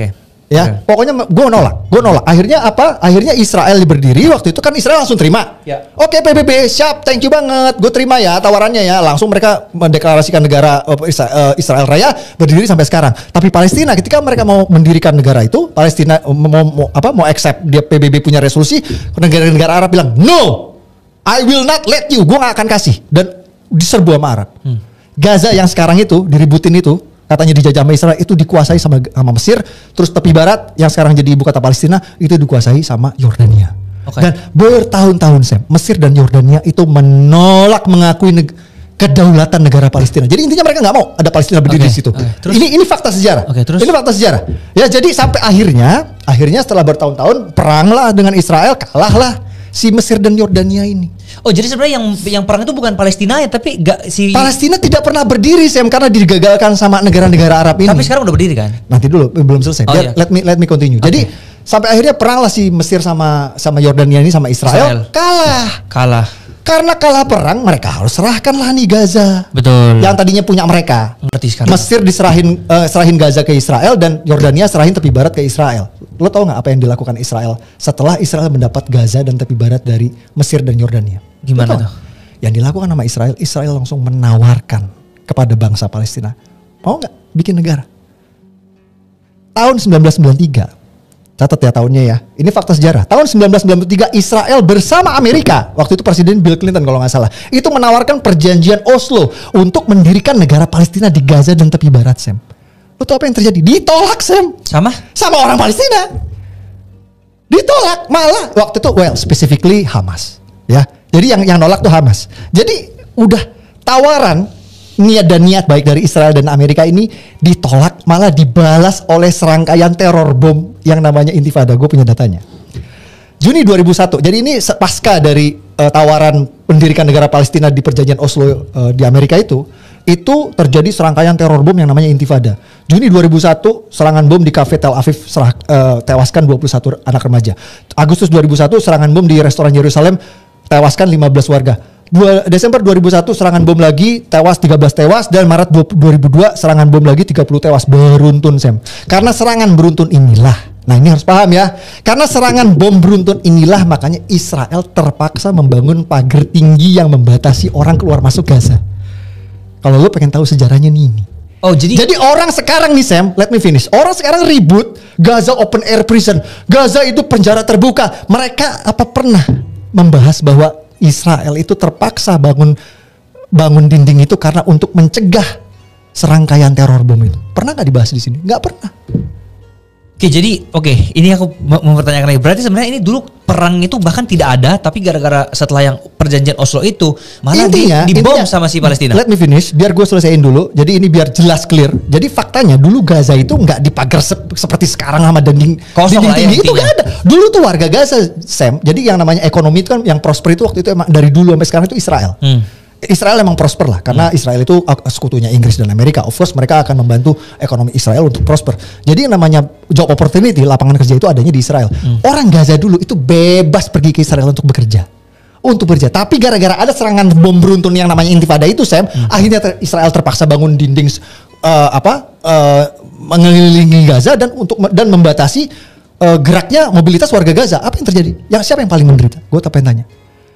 Pokoknya gue nolak. Akhirnya apa? Akhirnya Israel berdiri waktu itu kan Israel langsung terima. PBB siap, thank you banget, gue terima ya tawarannya ya. Langsung mereka mendeklarasikan negara Israel Raya berdiri sampai sekarang. Tapi Palestina ketika mereka mau mendirikan negara itu, Palestina mau accept dia PBB punya resolusi, negara-negara Arab bilang no, I will not let you, gue gak akan kasih, dan diserbu sama Arab. Gaza yang sekarang itu diributin itu, katanya dijajah sama Israel, itu dikuasai sama Mesir. Terus tepi barat yang sekarang jadi ibu kota Palestina itu dikuasai sama Yordania. Dan bertahun-tahun Sam, Mesir dan Yordania itu menolak mengakui kedaulatan negara Palestina. Jadi intinya mereka nggak mau ada Palestina berdiri di situ. Ini fakta sejarah. Ini fakta sejarah. Ya, jadi sampai akhirnya setelah bertahun-tahun peranglah dengan Israel, kalahlah si Mesir dan Yordania ini. Oh, jadi sebenarnya yang perang itu bukan Palestina ya, tapi Palestina tidak pernah berdiri, Sam, karena digagalkan sama negara-negara Arab ini. Tapi sekarang udah berdiri kan? Nanti dulu, belum selesai. Let me continue. Jadi sampai akhirnya perang lah si Mesir sama Yordania ini sama Israel. Kalah. Karena kalah perang, mereka harus serahkanlah nih Gaza. Betul. Yang tadinya punya mereka. Mesir serahin Gaza ke Israel dan Yordania serahin tepi barat ke Israel. Lo tau nggak apa yang dilakukan Israel setelah Israel mendapat Gaza dan tepi barat dari Mesir dan Yordania? Gimana tuh? Yang dilakukan sama Israel, Israel langsung menawarkan kepada bangsa Palestina, mau nggak bikin negara? Tahun 1993, catat ya tahunnya ya. Ini fakta sejarah. Tahun 1993 Israel bersama Amerika, waktu itu Presiden Bill Clinton kalau nggak salah, itu menawarkan perjanjian Oslo untuk mendirikan negara Palestina di Gaza dan tepi barat, Sam. Lo tau apa yang terjadi? Ditolak, Sam. Sama orang Palestina. Ditolak. Malah waktu itu, specifically Hamas. Ya. Jadi yang nolak tuh Hamas. Jadi udah tawaran niat baik dari Israel dan Amerika ini ditolak, malah dibalas oleh serangkaian teror bom yang namanya Intifada. Gue punya datanya. Juni 2001. Jadi ini pasca dari tawaran pendirikan negara Palestina di perjanjian Oslo di Amerika itu terjadi serangkaian teror bom yang namanya Intifada. Juni 2001 serangan bom di kafe Tel Aviv tewaskan 21 anak remaja. Agustus 2001 serangan bom di restoran Yerusalem tewaskan 15 warga. Desember 2001 serangan bom lagi tewas 13 tewas, dan Maret 2002 serangan bom lagi 30 tewas. Beruntun, Sam. Karena serangan beruntun inilah, nah ini harus paham ya, karena serangan bom beruntun inilah makanya Israel terpaksa membangun pagar tinggi yang membatasi orang keluar masuk Gaza. Kalau lo pengen tahu sejarahnya nih ini. Oh, jadi orang sekarang nih, Sam, let me finish. Orang sekarang ribut Gaza open air prison, Gaza itu penjara terbuka. Mereka apa pernah membahas bahwa Israel itu terpaksa bangun dinding itu karena untuk mencegah serangkaian teror bom itu? Pernah nggak dibahas di sini? Nggak pernah. Oke, ini aku mempertanyakan lagi. Berarti sebenarnya ini dulu perang itu bahkan tidak ada, tapi gara-gara setelah yang perjanjian Oslo itu malah dibom sama si Palestina. Let me finish, biar gue selesaiin dulu. Jadi ini biar jelas clear. Jadi faktanya dulu Gaza itu nggak dipagar seperti sekarang sama dinding tinggi itu nggak ada. Dulu tuh warga Gaza, Sam. Jadi yang namanya ekonomi itu kan yang prosper itu waktu itu emang dari dulu sampai sekarang itu Israel. Israel emang prosper lah, karena Israel itu sekutunya Inggris dan Amerika. Of course mereka akan membantu ekonomi Israel untuk prosper. Jadi yang namanya job opportunity, lapangan kerja itu adanya di Israel. Orang Gaza dulu itu bebas pergi ke Israel untuk bekerja. Tapi gara-gara ada serangan bom beruntun yang namanya Intifada itu, Sam, akhirnya Israel terpaksa bangun dinding mengelilingi Gaza dan membatasi geraknya mobilitas warga Gaza. Apa yang terjadi? Siapa yang paling menderita? Gue tak pengen tanya.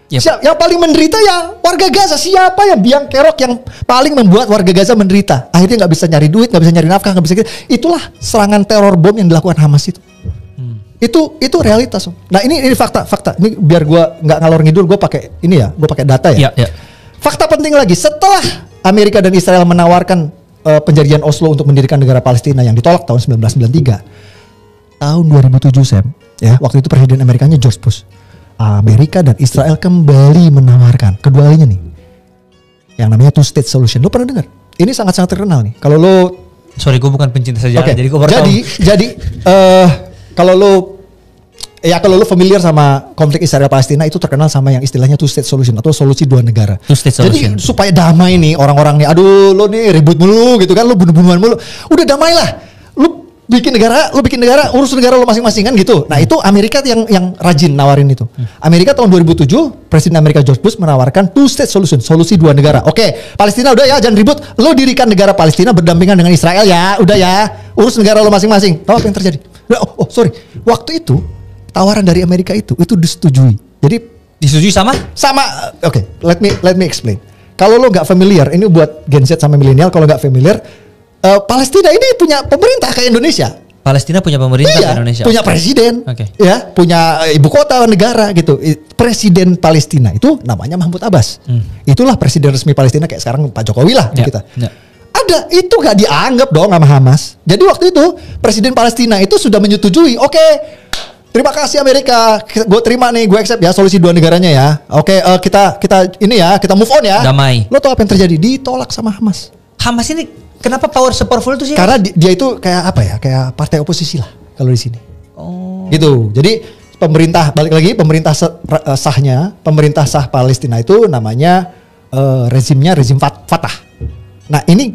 Yep. Yang paling menderita ya warga Gaza. Siapa yang biang kerok yang paling membuat warga Gaza menderita? Akhirnya nggak bisa nyari duit, nggak bisa nyari nafkah, nggak bisa. Itulah serangan teror bom yang dilakukan Hamas itu. Itu realitas. Nah ini fakta. Ini biar gue nggak ngalor ngidul, gue pakai ini ya, gue pakai data ya. Fakta penting lagi, setelah Amerika dan Israel menawarkan perjanjian Oslo untuk mendirikan negara Palestina yang ditolak tahun 1993, tahun 2007, Sam, ya waktu itu Presiden Amerikanya George Bush. Amerika dan Israel kembali menawarkan keduanya nih yang namanya two state solution. Lo pernah dengar? Ini sangat-sangat terkenal nih. Kalau lo, sorry, gue bukan pencinta sejarah, jadi gue baru tahu. Jadi kalau lo familiar sama konflik Israel Palestina, itu terkenal sama yang istilahnya two state solution atau solusi dua negara. Two state solution. Jadi supaya damai nih orang-orang nih, aduh lo nih ribut mulu gitu kan, lo bunuh-bunuhan mulu. Udah damailah. Lu bikin negara, urus negara lo masing-masing kan gitu. Nah itu Amerika yang rajin nawarin itu. Amerika tahun 2007, Presiden Amerika George Bush menawarkan two state solution, solusi dua negara. Oke, Palestina udah ya, jangan ribut. Lo dirikan negara Palestina berdampingan dengan Israel ya, udah ya, urus negara lo masing-masing. Tahu apa yang terjadi? Sorry, waktu itu tawaran dari Amerika itu disetujui. Jadi disetujui sama? Oke, let me explain. Kalau lo nggak familiar, ini buat Gen Z sama milenial, kalau nggak familiar, Palestina ini punya pemerintah kayak Indonesia. Palestina punya pemerintah kayak Indonesia. Punya presiden, ya, punya ibu kota negara gitu. Presiden Palestina itu namanya Mahmud Abbas. Itulah presiden resmi Palestina kayak sekarang Pak Jokowi lah kita. Ada itu gak dianggap dong sama Hamas. Jadi waktu itu presiden Palestina itu sudah menyetujui. Oke, terima kasih Amerika, gue terima nih, gue accept ya solusi dua negaranya ya. Oke, kita ini ya, kita move on ya. Damai. Lo tau apa yang terjadi? Ditolak sama Hamas. Hamas ini kenapa powerful itu sih? Karena dia itu kayak apa ya? Kayak partai oposisi lah kalau di sini. Gitu. Jadi pemerintah, balik lagi, pemerintah pemerintah sah Palestina itu namanya rezimnya rezim Fatah. Nah ini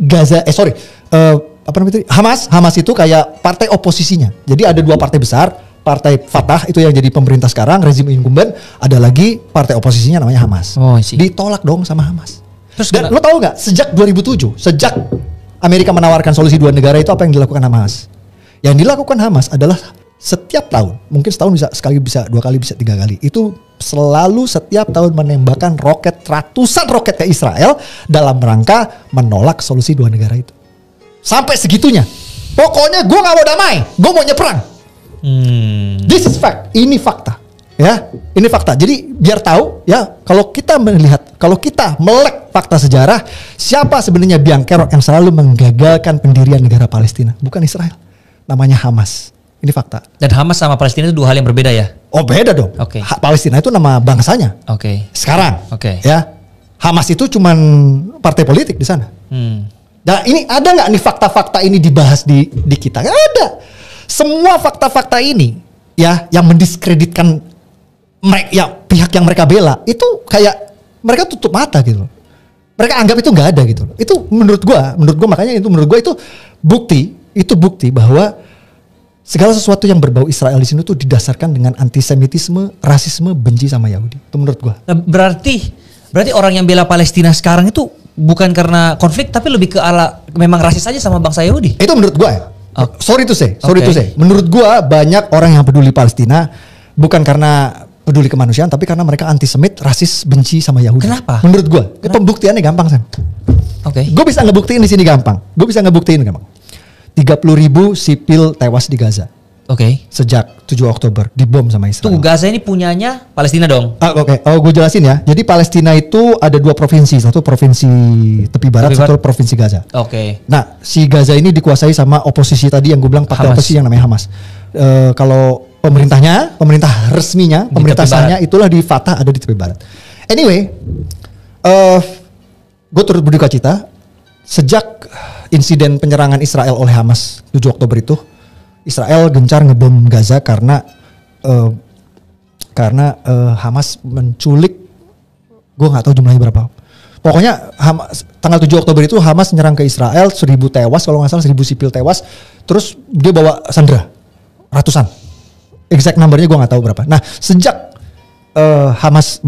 Hamas itu kayak partai oposisinya. Jadi ada dua partai besar, partai Fatah itu yang jadi pemerintah sekarang, rezim incumbent, ada lagi partai oposisinya namanya Hamas. Ditolak dong sama Hamas. Dan lo tau nggak? Sejak 2007, sejak Amerika menawarkan solusi dua negara itu, apa yang dilakukan Hamas? Yang dilakukan Hamas adalah setiap tahun, mungkin setahun bisa sekali, bisa 2 kali, bisa 3 kali, itu selalu setiap tahun menembakkan ratusan roket ke Israel dalam rangka menolak solusi 2 negara itu. Sampai segitunya. Pokoknya gue gak mau damai, gue mau nyeperang. This is fact. Ini fakta. Ya, ini fakta. Jadi biar tahu ya, kalau kita melek fakta sejarah, siapa sebenarnya biang kerok yang selalu menggagalkan pendirian negara Palestina? Bukan Israel. Namanya Hamas. Ini fakta. Dan Hamas sama Palestina itu 2 hal yang berbeda ya? Oh, beda dong. Oke. Palestina itu nama bangsanya. Oke. Sekarang. Oke. Ya. Hamas itu cuman partai politik di sana. Nah, ini ada nggak nih fakta-fakta ini dibahas di kita? Nggak ada. Semua fakta-fakta ini ya yang mendiskreditkan pihak yang mereka bela itu kayak mereka tutup mata gitu. Mereka anggap itu nggak ada gitu. Itu menurut gua makanya menurut gua itu bukti bahwa segala sesuatu yang berbau Israel di sini tuh didasarkan dengan antisemitisme, rasisme, benci sama Yahudi. Itu menurut gua. Nah, berarti orang yang bela Palestina sekarang itu bukan karena konflik, tapi lebih ke memang rasis aja sama bangsa Yahudi. Itu menurut gua ya. Sorry to say. Okay. Menurut gua banyak orang yang peduli Palestina bukan karena peduli kemanusiaan, tapi karena mereka antisemit, rasis, benci sama Yahudi. Kenapa? Menurut gua, pembuktiannya gampang, Sam. Oke. Gue bisa ngebuktiin di sini gampang. 30.000 sipil tewas di Gaza. Oke. Sejak 7 Oktober dibom sama Israel. Tuh, Gaza ini punyanya Palestina dong. Oke. Oh, gue jelasin ya. Jadi Palestina itu ada 2 provinsi, satu provinsi tepi barat, satu provinsi Gaza. Oke. Nah, si Gaza ini dikuasai sama oposisi tadi yang gue bilang partai oposisi yang namanya Hamas. Kalau pemerintah resminya, pemerintah sahnya itulah di Fatah, ada di tepi barat. Anyway, gue turut berduka cita sejak insiden penyerangan Israel oleh Hamas 7 Oktober itu. Israel gencar ngebom Gaza karena Hamas menculik, gue nggak tahu jumlahnya berapa. Pokoknya tanggal 7 Oktober itu Hamas nyerang ke Israel, 1.000 tewas kalau nggak salah, 1.000 sipil tewas. Terus dia bawa sandera ratusan. Exact numbernya gue nggak tahu berapa. Nah, sejak Hamas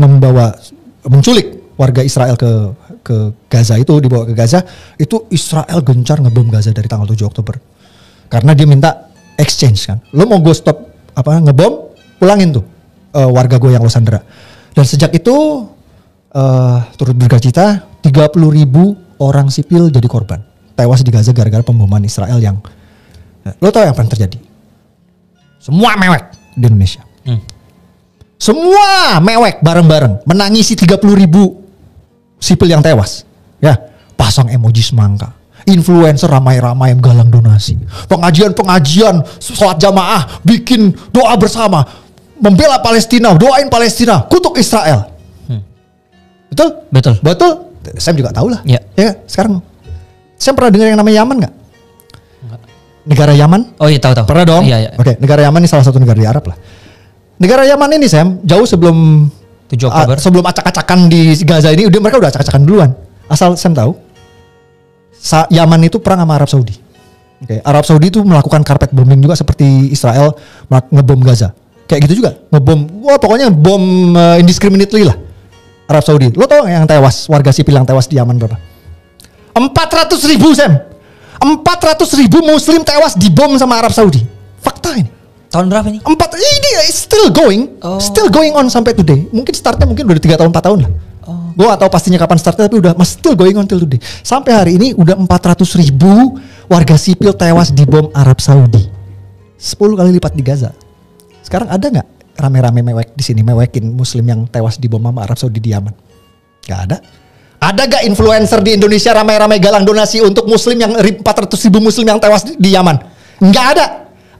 menculik warga Israel ke Gaza, itu dibawa ke Gaza, itu Israel gencar ngebom Gaza dari tanggal 7 Oktober. Karena dia minta exchange kan. Lo mau gue stop ngebom, pulangin tuh warga gue yang lo sandera. Dan sejak itu turut berduka cita 30.000 orang sipil jadi korban. Tewas di Gaza gara-gara pemboman Israel yang lo tau yang akan terjadi. Semua mewek di Indonesia. Semua mewek bareng-bareng menangisi 30.000 sipil yang tewas. Ya, pasang emoji semangka. Influencer ramai-ramai galang donasi. Pengajian, sholat jamaah, bikin doa bersama. Membela Palestina, doain Palestina, kutuk Israel. Betul? Betul. Sam juga tahu lah. Ya. Ya, sekarang Sam pernah dengar yang namanya Yaman nggak? Negara Yaman? Oh iya, tahu. Pernah dong? Iya. Oke, negara Yaman ini salah satu negara di Arab lah. Negara Yaman ini, Sam, jauh sebelum 7 Oktober. Sebelum acak-acakan di Gaza ini, mereka udah acak-acakan duluan. Asal Sam tahu, Yaman itu perang sama Arab Saudi. Oke, Arab Saudi itu melakukan carpet bombing juga seperti Israel ngebom Gaza. Kayak gitu juga, ngebom. Wah, pokoknya bom indiscriminately lah. Arab Saudi. Lo tau gak yang tewas, warga sipil yang tewas di Yaman berapa? 400.000, Sam. 400.000 Muslim tewas dibom sama Arab Saudi. Fakta ini. Tahun berapa ini? Ini still going on sampai today. Mungkin startnya udah 3 tahun 4 tahun lah. Gue gak tahu pastinya kapan startnya, tapi udah still going on till today. Sampai hari ini udah 400.000 warga sipil tewas dibom Arab Saudi. 10 kali lipat di Gaza. Sekarang ada nggak rame-rame mewek di sini, mewekin Muslim yang tewas dibom sama Arab Saudi di Yaman? Gak ada. Ada gak influencer di Indonesia ramai-ramai galang donasi untuk Muslim yang 400.000 Muslim yang tewas di Yaman? Nggak ada.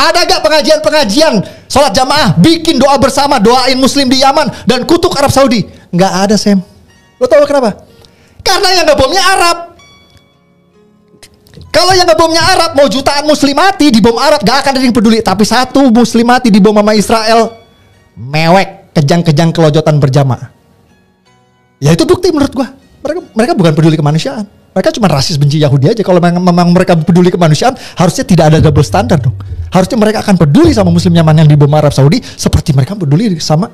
Ada gak pengajian sholat jamaah, bikin doa bersama, doain Muslim di Yaman dan kutuk Arab Saudi? Nggak ada, Sam. Lo tau kenapa? Karena yang ngebomnya Arab. Kalau yang ngebomnya Arab, mau jutaan Muslim mati di bom Arab, gak akan ada yang peduli. Tapi satu Muslim mati di bom sama Israel, mewek, kejang-kejang kelojotan berjamaah. Ya itu bukti menurut gua. Mereka bukan peduli kemanusiaan. Mereka cuma rasis, benci Yahudi aja. Kalau memang mereka peduli kemanusiaan, harusnya tidak ada double standard dong. Harusnya mereka akan peduli sama Muslim Yaman yang di bom Arab Saudi seperti mereka peduli sama.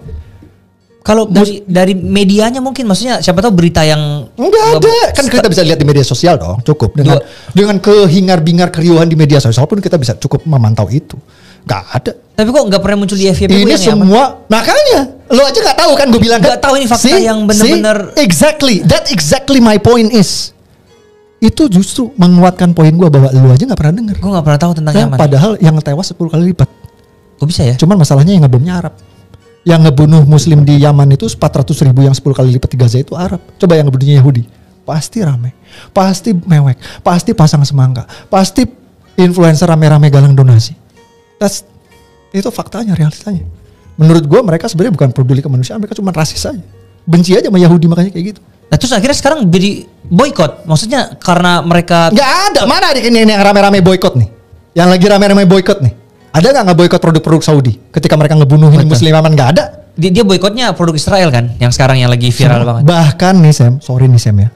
Kalau dari medianya mungkin, maksudnya siapa tahu berita yang enggak ada. Kan kita bisa lihat di media sosial dong, cukup dengan kehingar-bingar keriuhan di media sosial pun kita bisa cukup memantau itu. Gak ada. Tapi kok nggak pernah muncul di FYP? Ini semua, makanya lo aja nggak tahu kan, gue bilang kan. Nggak tahu ini fakta yang benar-benar. Exactly my point is. Itu justru menguatkan poin gue bahwa lo aja nggak pernah dengar. Gue nggak pernah tahu tentang Yaman. Padahal yang tewas 10 kali lipat. Kok bisa ya? Cuman masalahnya yang ngebomnya Arab. Yang ngebunuh Muslim di Yaman itu 400.000, yang 10 kali lipat di Gaza itu Arab. Coba yang ngebunuhnya Yahudi, pasti rame, pasti mewek, pasti pasang semangka, pasti influencer rame-rame galang donasi. Itu faktanya, realitanya. Menurut gue mereka sebenarnya bukan peduli kemanusiaan, mereka cuma rasis aja. Benci aja sama Yahudi, makanya kayak gitu. Nah terus akhirnya sekarang jadi boykot. Maksudnya karena mereka nggak ada. Mana ada yang rame-rame boykot nih? Yang lagi rame-rame boykot nih? Ada nggak boykot produk-produk Saudi ketika mereka ngebunuh Muslim Yaman? Nggak ada. Dia boykotnya produk Israel kan, yang sekarang yang lagi viral banget. Bahkan nih Sam, sorry nih Sam ya.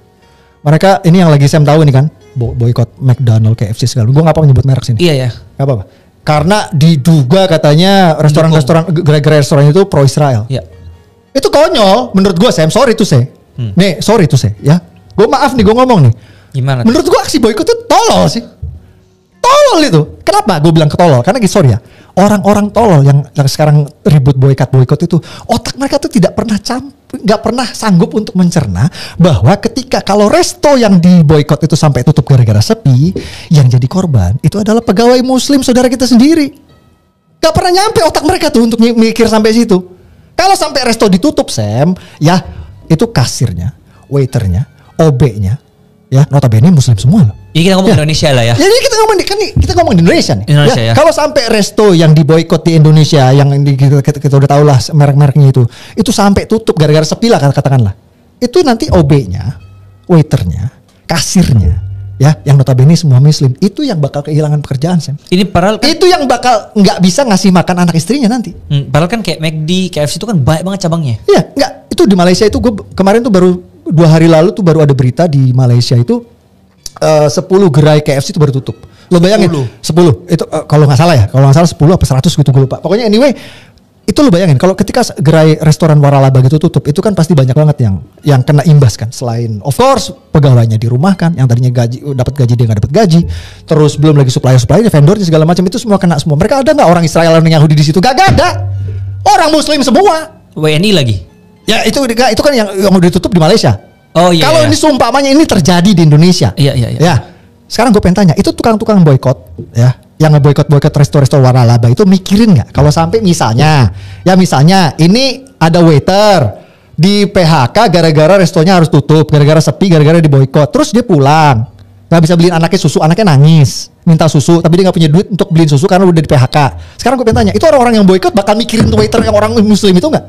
Mereka ini yang lagi Sam tahu nih kan, boykot McDonald, KFC segala. Gue nggak apa menyebut merek sini. Iya ya. Nggak apa-apa. Karena diduga katanya restoran-restoran gerai-gerai restoran itu pro Israel. Iya. Itu konyol menurut gue Sam, sorry tuh saya. Nih, sorry tuh saya ya. Gue maaf nih, gue ngomong nih. Gimana? Menurut gue aksi boykot itu tolol sih. Tolol itu. Kenapa gue bilang ketolol? Karena sorry ya, orang-orang tolol yang sekarang ribut boykot itu, otak mereka tuh tidak pernah nggak pernah sanggup untuk mencerna bahwa ketika kalau resto yang diboykot itu sampai tutup gara-gara sepi, yang jadi korban itu adalah pegawai Muslim saudara kita sendiri. Gak pernah nyampe otak mereka tuh untuk mikir sampai situ. Kalau sampai resto ditutup Sam, ya itu kasirnya, waiternya, OB-nya, ya notabene Muslim semua loh. Ya kita ngomong Indonesia lah ya. Jadi kita ngomong di Indonesia nih. Indonesia, ya. Kalau sampai resto yang diboykot di Indonesia, yang kita udah tahu lah merek-mereknya itu sampai tutup gara-gara sepi lah katakanlah. Itu nanti OB-nya, waiternya, kasirnya, ya yang notabene semua Muslim, itu yang bakal kehilangan pekerjaan Sam. Ini padahal kan, itu yang bakal nggak bisa ngasih makan anak istrinya nanti. Padahal kan kayak McD, KFC itu kan banyak banget cabangnya. Iya, nggak. Itu di Malaysia itu gue kemarin tuh baru 2 hari lalu tuh baru ada berita di Malaysia itu 10 gerai KFC itu baru tutup. Lo bayangin 10 itu kalau nggak salah ya, kalau nggak salah 10 apa 100 gitu gue lupa. Pokoknya anyway itu lo bayangin kalau ketika gerai restoran waralaba gitu tutup, itu kan pasti banyak banget yang kena imbas kan. Selain of course pegawainya dirumahkan, yang tadinya dapat gaji dia nggak dapat gaji, terus belum lagi supplier vendornya segala macam itu semua kena semua. Mereka ada nggak orang Israel dan Yahudi di situ? Gak ada. Orang Muslim semua. WNI lagi. Ya itu kan yang udah ditutup di Malaysia. Oh iya. Kalau ini seumpamanya ini terjadi di Indonesia. Iya. Ya. Sekarang gue pengen tanya, itu tukang-tukang boykot ya, yang nge-boykot resto-resto waralaba itu mikirin nggak kalau sampai misalnya ini ada waiter di PHK gara-gara restonya harus tutup, gara-gara sepi, gara-gara diboykot, terus dia pulang nggak bisa beliin anaknya susu, anaknya nangis minta susu tapi dia nggak punya duit untuk beliin susu karena udah di PHK. Sekarang gue pengen tanya, itu orang-orang yang boykot bakal mikirin tuh waiter yang orang Muslim itu nggak?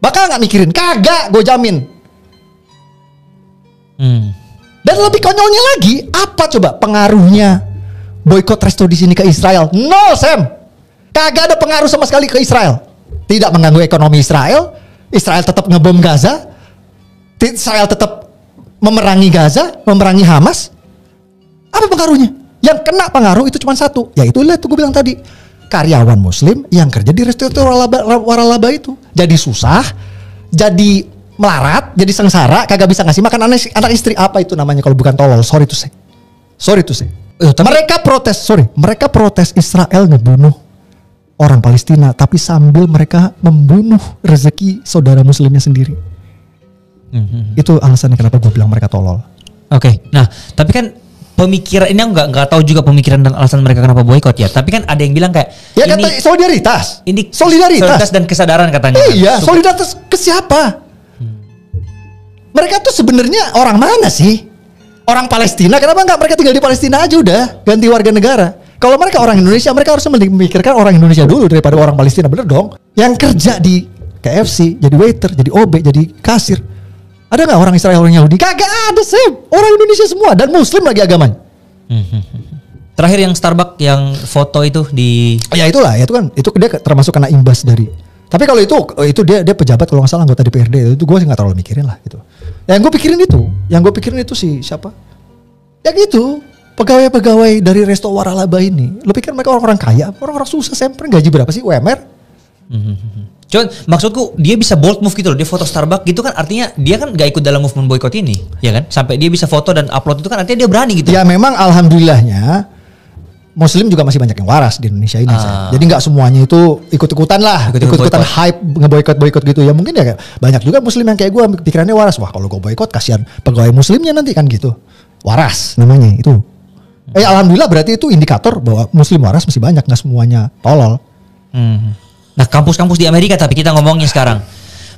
Bakal nggak mikirin? Kagak, gue jamin. Dan lebih konyolnya lagi, apa coba pengaruhnya boykot resto di sini ke Israel? Nol Sam, kagak ada pengaruh sama sekali ke Israel. Tidak mengganggu ekonomi Israel. Israel tetap ngebom Gaza. Israel tetap memerangi Gaza, memerangi Hamas. Apa pengaruhnya? Yang kena pengaruh itu cuma satu, yaitu lihat tuh gue bilang tadi, karyawan Muslim yang kerja di resto waralaba itu jadi susah, jadi melarat, jadi sengsara, kagak bisa ngasih makan anak istri. Apa itu namanya kalau bukan tolol? Sorry to say. Mereka protes Israel ngebunuh orang Palestina, tapi sambil mereka membunuh rezeki saudara Muslimnya sendiri. Itu alasannya kenapa gue bilang mereka tolol. Oke. Nah, tapi kan pemikiran ini aku nggak tahu juga pemikiran dan alasan mereka kenapa boykot ya. Tapi kan ada yang bilang kayak ya ini kata solidaritas. Ini solidaritas dan kesadaran katanya. Iya, solidaritas ke siapa? Mereka tuh sebenarnya orang mana sih? Orang Palestina, kenapa nggak mereka tinggal di Palestina aja udah, ganti warga negara? Kalau mereka orang Indonesia, mereka harus memikirkan orang Indonesia dulu daripada orang Palestina, bener dong? Yang kerja di KFC, jadi waiter, jadi OB, jadi kasir. Ada nggak orang Israel, orang Yahudi? Kagak ada sih, orang Indonesia semua dan Muslim lagi agamanya. Terakhir yang Starbucks yang foto itu di. Ya itulah, itu kan, itu dia termasuk kena imbas dari. Tapi kalau itu dia pejabat kalau nggak salah anggota DPRD, itu gue sih nggak terlalu mikirin lah gitu. Yang gue pikirin itu si siapa? Ya gitu, pegawai-pegawai dari resto waralaba ini. Lo pikir mereka orang-orang kaya? Orang-orang susah, sempre gaji berapa sih UMR? Cuman maksudku dia bisa bold move gitu loh, dia foto Starbucks gitu kan artinya dia kan gak ikut dalam movement boykot ini, ya kan? Sampai dia bisa foto dan upload itu kan artinya dia berani gitu. Ya memang alhamdulillahnya Muslim juga masih banyak yang waras di Indonesia ini. Jadi nggak semuanya itu ikut-ikutan lah, ikut-ikutan hype ngeboikot gitu ya. Mungkin ya kayak banyak juga Muslim yang kayak gue pikirannya waras. Wah kalau gue boikot kasihan pegawai Muslimnya nanti kan gitu. Waras namanya itu. Alhamdulillah berarti itu indikator bahwa Muslim waras masih banyak, nggak semuanya tolol. Nah kampus-kampus di Amerika tapi kita ngomongnya sekarang.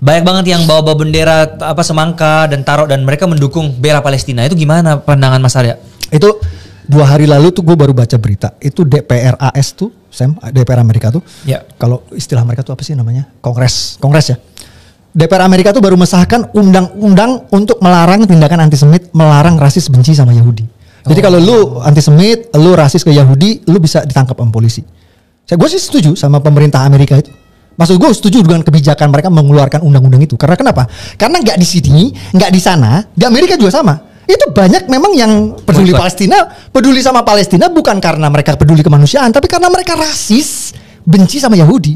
Banyak banget yang bawa bendera semangka dan taruh dan mereka mendukung bela Palestina. Itu gimana pandangan Mas Arya? Itu 2 hari lalu tuh gue baru baca berita. Itu DPR AS tuh, Sam, DPR Amerika tuh. Ya. Kalau istilah mereka tuh apa sih namanya? Kongres ya. DPR Amerika tuh baru mesahkan undang-undang untuk melarang tindakan antisemit, melarang rasis benci sama Yahudi. Jadi kalau lu antisemit, lu rasis ke Yahudi, lu bisa ditangkap sama polisi. Gue sih setuju sama pemerintah Amerika itu. Maksud gue setuju dengan kebijakan mereka mengeluarkan undang-undang itu. Karena kenapa? Karena nggak di sini, nggak di sana, di Amerika juga sama. Itu banyak memang yang peduli Palestina, peduli sama Palestina bukan karena mereka peduli kemanusiaan, tapi karena mereka rasis, benci sama Yahudi.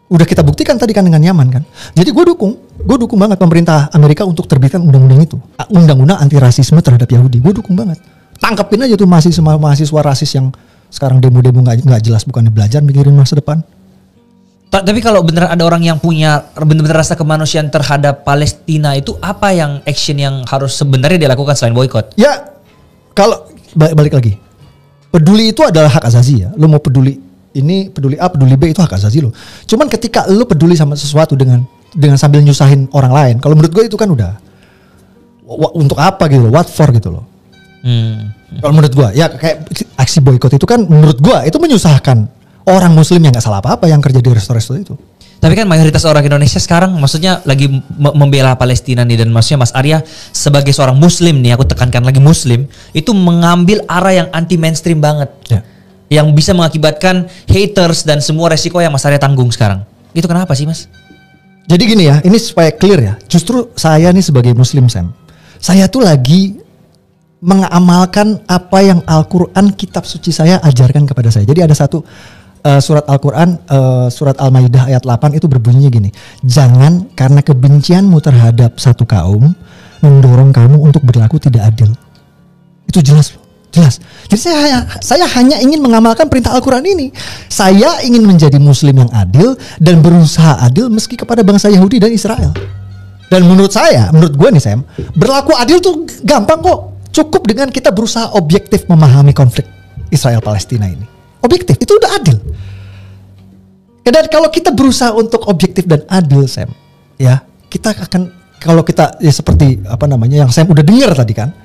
Udah kita buktikan tadi kan dengan Yaman kan. Jadi gue dukung banget pemerintah Amerika untuk terbitkan undang-undang itu, undang-undang anti rasisme terhadap Yahudi. Gue dukung banget. Tangkepin aja tuh mahasiswa rasis yang sekarang demo-demo nggak jelas, bukannya belajar mikirin masa depan. Tapi kalau beneran ada orang yang punya benar-benar rasa kemanusiaan terhadap Palestina, itu apa yang action yang harus sebenarnya dilakukan selain boykot? Ya, kalau balik lagi, peduli itu adalah hak asasi ya. Lo mau peduli ini, peduli A, peduli B itu hak asasi lo. Cuman ketika lo peduli sama sesuatu dengan sambil nyusahin orang lain, kalau menurut gue itu kan udah untuk apa gitu loh, what for gitu loh. Kalau menurut gue, ya kayak aksi boykot itu kan menurut gue itu menyusahkan orang Muslim yang nggak salah apa-apa yang kerja di resto-resto itu. Tapi kan mayoritas orang Indonesia sekarang maksudnya lagi membela Palestina nih, dan maksudnya Mas Arya sebagai seorang Muslim nih, aku tekankan lagi Muslim, itu mengambil arah yang anti mainstream banget, yang bisa mengakibatkan haters dan semua resiko yang Mas Arya tanggung sekarang. Itu kenapa sih Mas? Jadi gini ya, ini supaya clear ya. Justru saya nih sebagai Muslim Sam, saya tuh lagi mengamalkan apa yang Al-Quran kitab suci saya ajarkan kepada saya. Jadi ada satu surat Al-Quran, surat Al-Maidah ayat 8 itu berbunyinya gini. Jangan karena kebencianmu terhadap satu kaum mendorong kamu untuk berlaku tidak adil. Itu jelas loh, jelas. Jadi saya hanya ingin mengamalkan perintah Al-Quran ini. Saya ingin menjadi Muslim yang adil dan berusaha adil meski kepada bangsa Yahudi dan Israel. Dan menurut gue nih Sam, berlaku adil tuh gampang kok. Cukup dengan kita berusaha objektif memahami konflik Israel-Palestina ini. Objektif, itu udah adil. Dan kalau kita berusaha untuk objektif dan adil, Sam, ya kita akan, kalau kita ya seperti apa namanya yang Sam udah dengar tadi kan,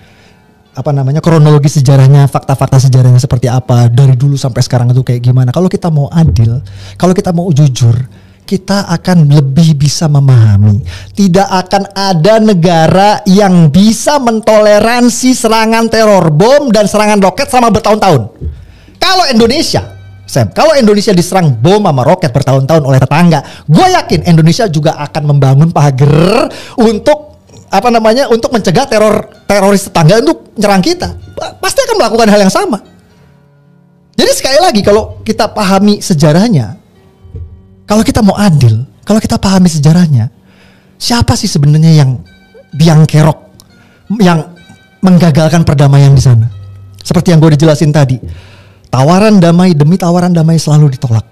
apa namanya kronologi sejarahnya, fakta-fakta sejarahnya seperti apa dari dulu sampai sekarang itu kayak gimana. Kalau kita mau adil, kalau kita mau jujur, kita akan lebih bisa memahami. Tidak akan ada negara yang bisa mentoleransi serangan teror bom dan serangan roket selama bertahun-tahun. Kalau Indonesia, Sam, kalau Indonesia diserang bom sama roket bertahun-tahun oleh tetangga, gue yakin Indonesia juga akan membangun pagar untuk apa namanya, untuk mencegah teroris tetangga untuk nyerang kita. Pasti akan melakukan hal yang sama. Jadi sekali lagi kalau kita pahami sejarahnya, kalau kita mau adil, kalau kita pahami sejarahnya, siapa sih sebenarnya yang biang kerok, yang menggagalkan perdamaian di sana? Seperti yang gue dijelasin tadi, tawaran damai demi tawaran damai selalu ditolak,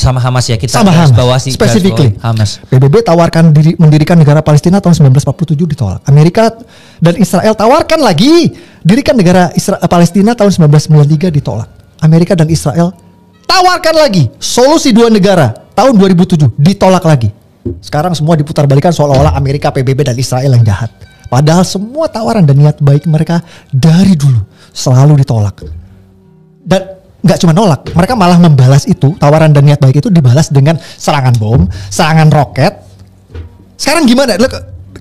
Sama Hamas ya, kita sama Hamas, bawasi, specifically Hamas. PBB tawarkan mendirikan negara Palestina tahun 1947 ditolak. Amerika dan Israel tawarkan lagi dirikan negara Palestina tahun 1993 ditolak. Amerika dan Israel tawarkan lagi solusi dua negara tahun 2007 ditolak lagi. Sekarang semua diputar balikan seolah-olah Amerika, PBB dan Israel yang jahat. Padahal semua tawaran dan niat baik mereka dari dulu selalu ditolak. Dan nggak cuma nolak, mereka malah membalas itu, tawaran dan niat baik itu dibalas dengan serangan bom, serangan roket. Sekarang gimana?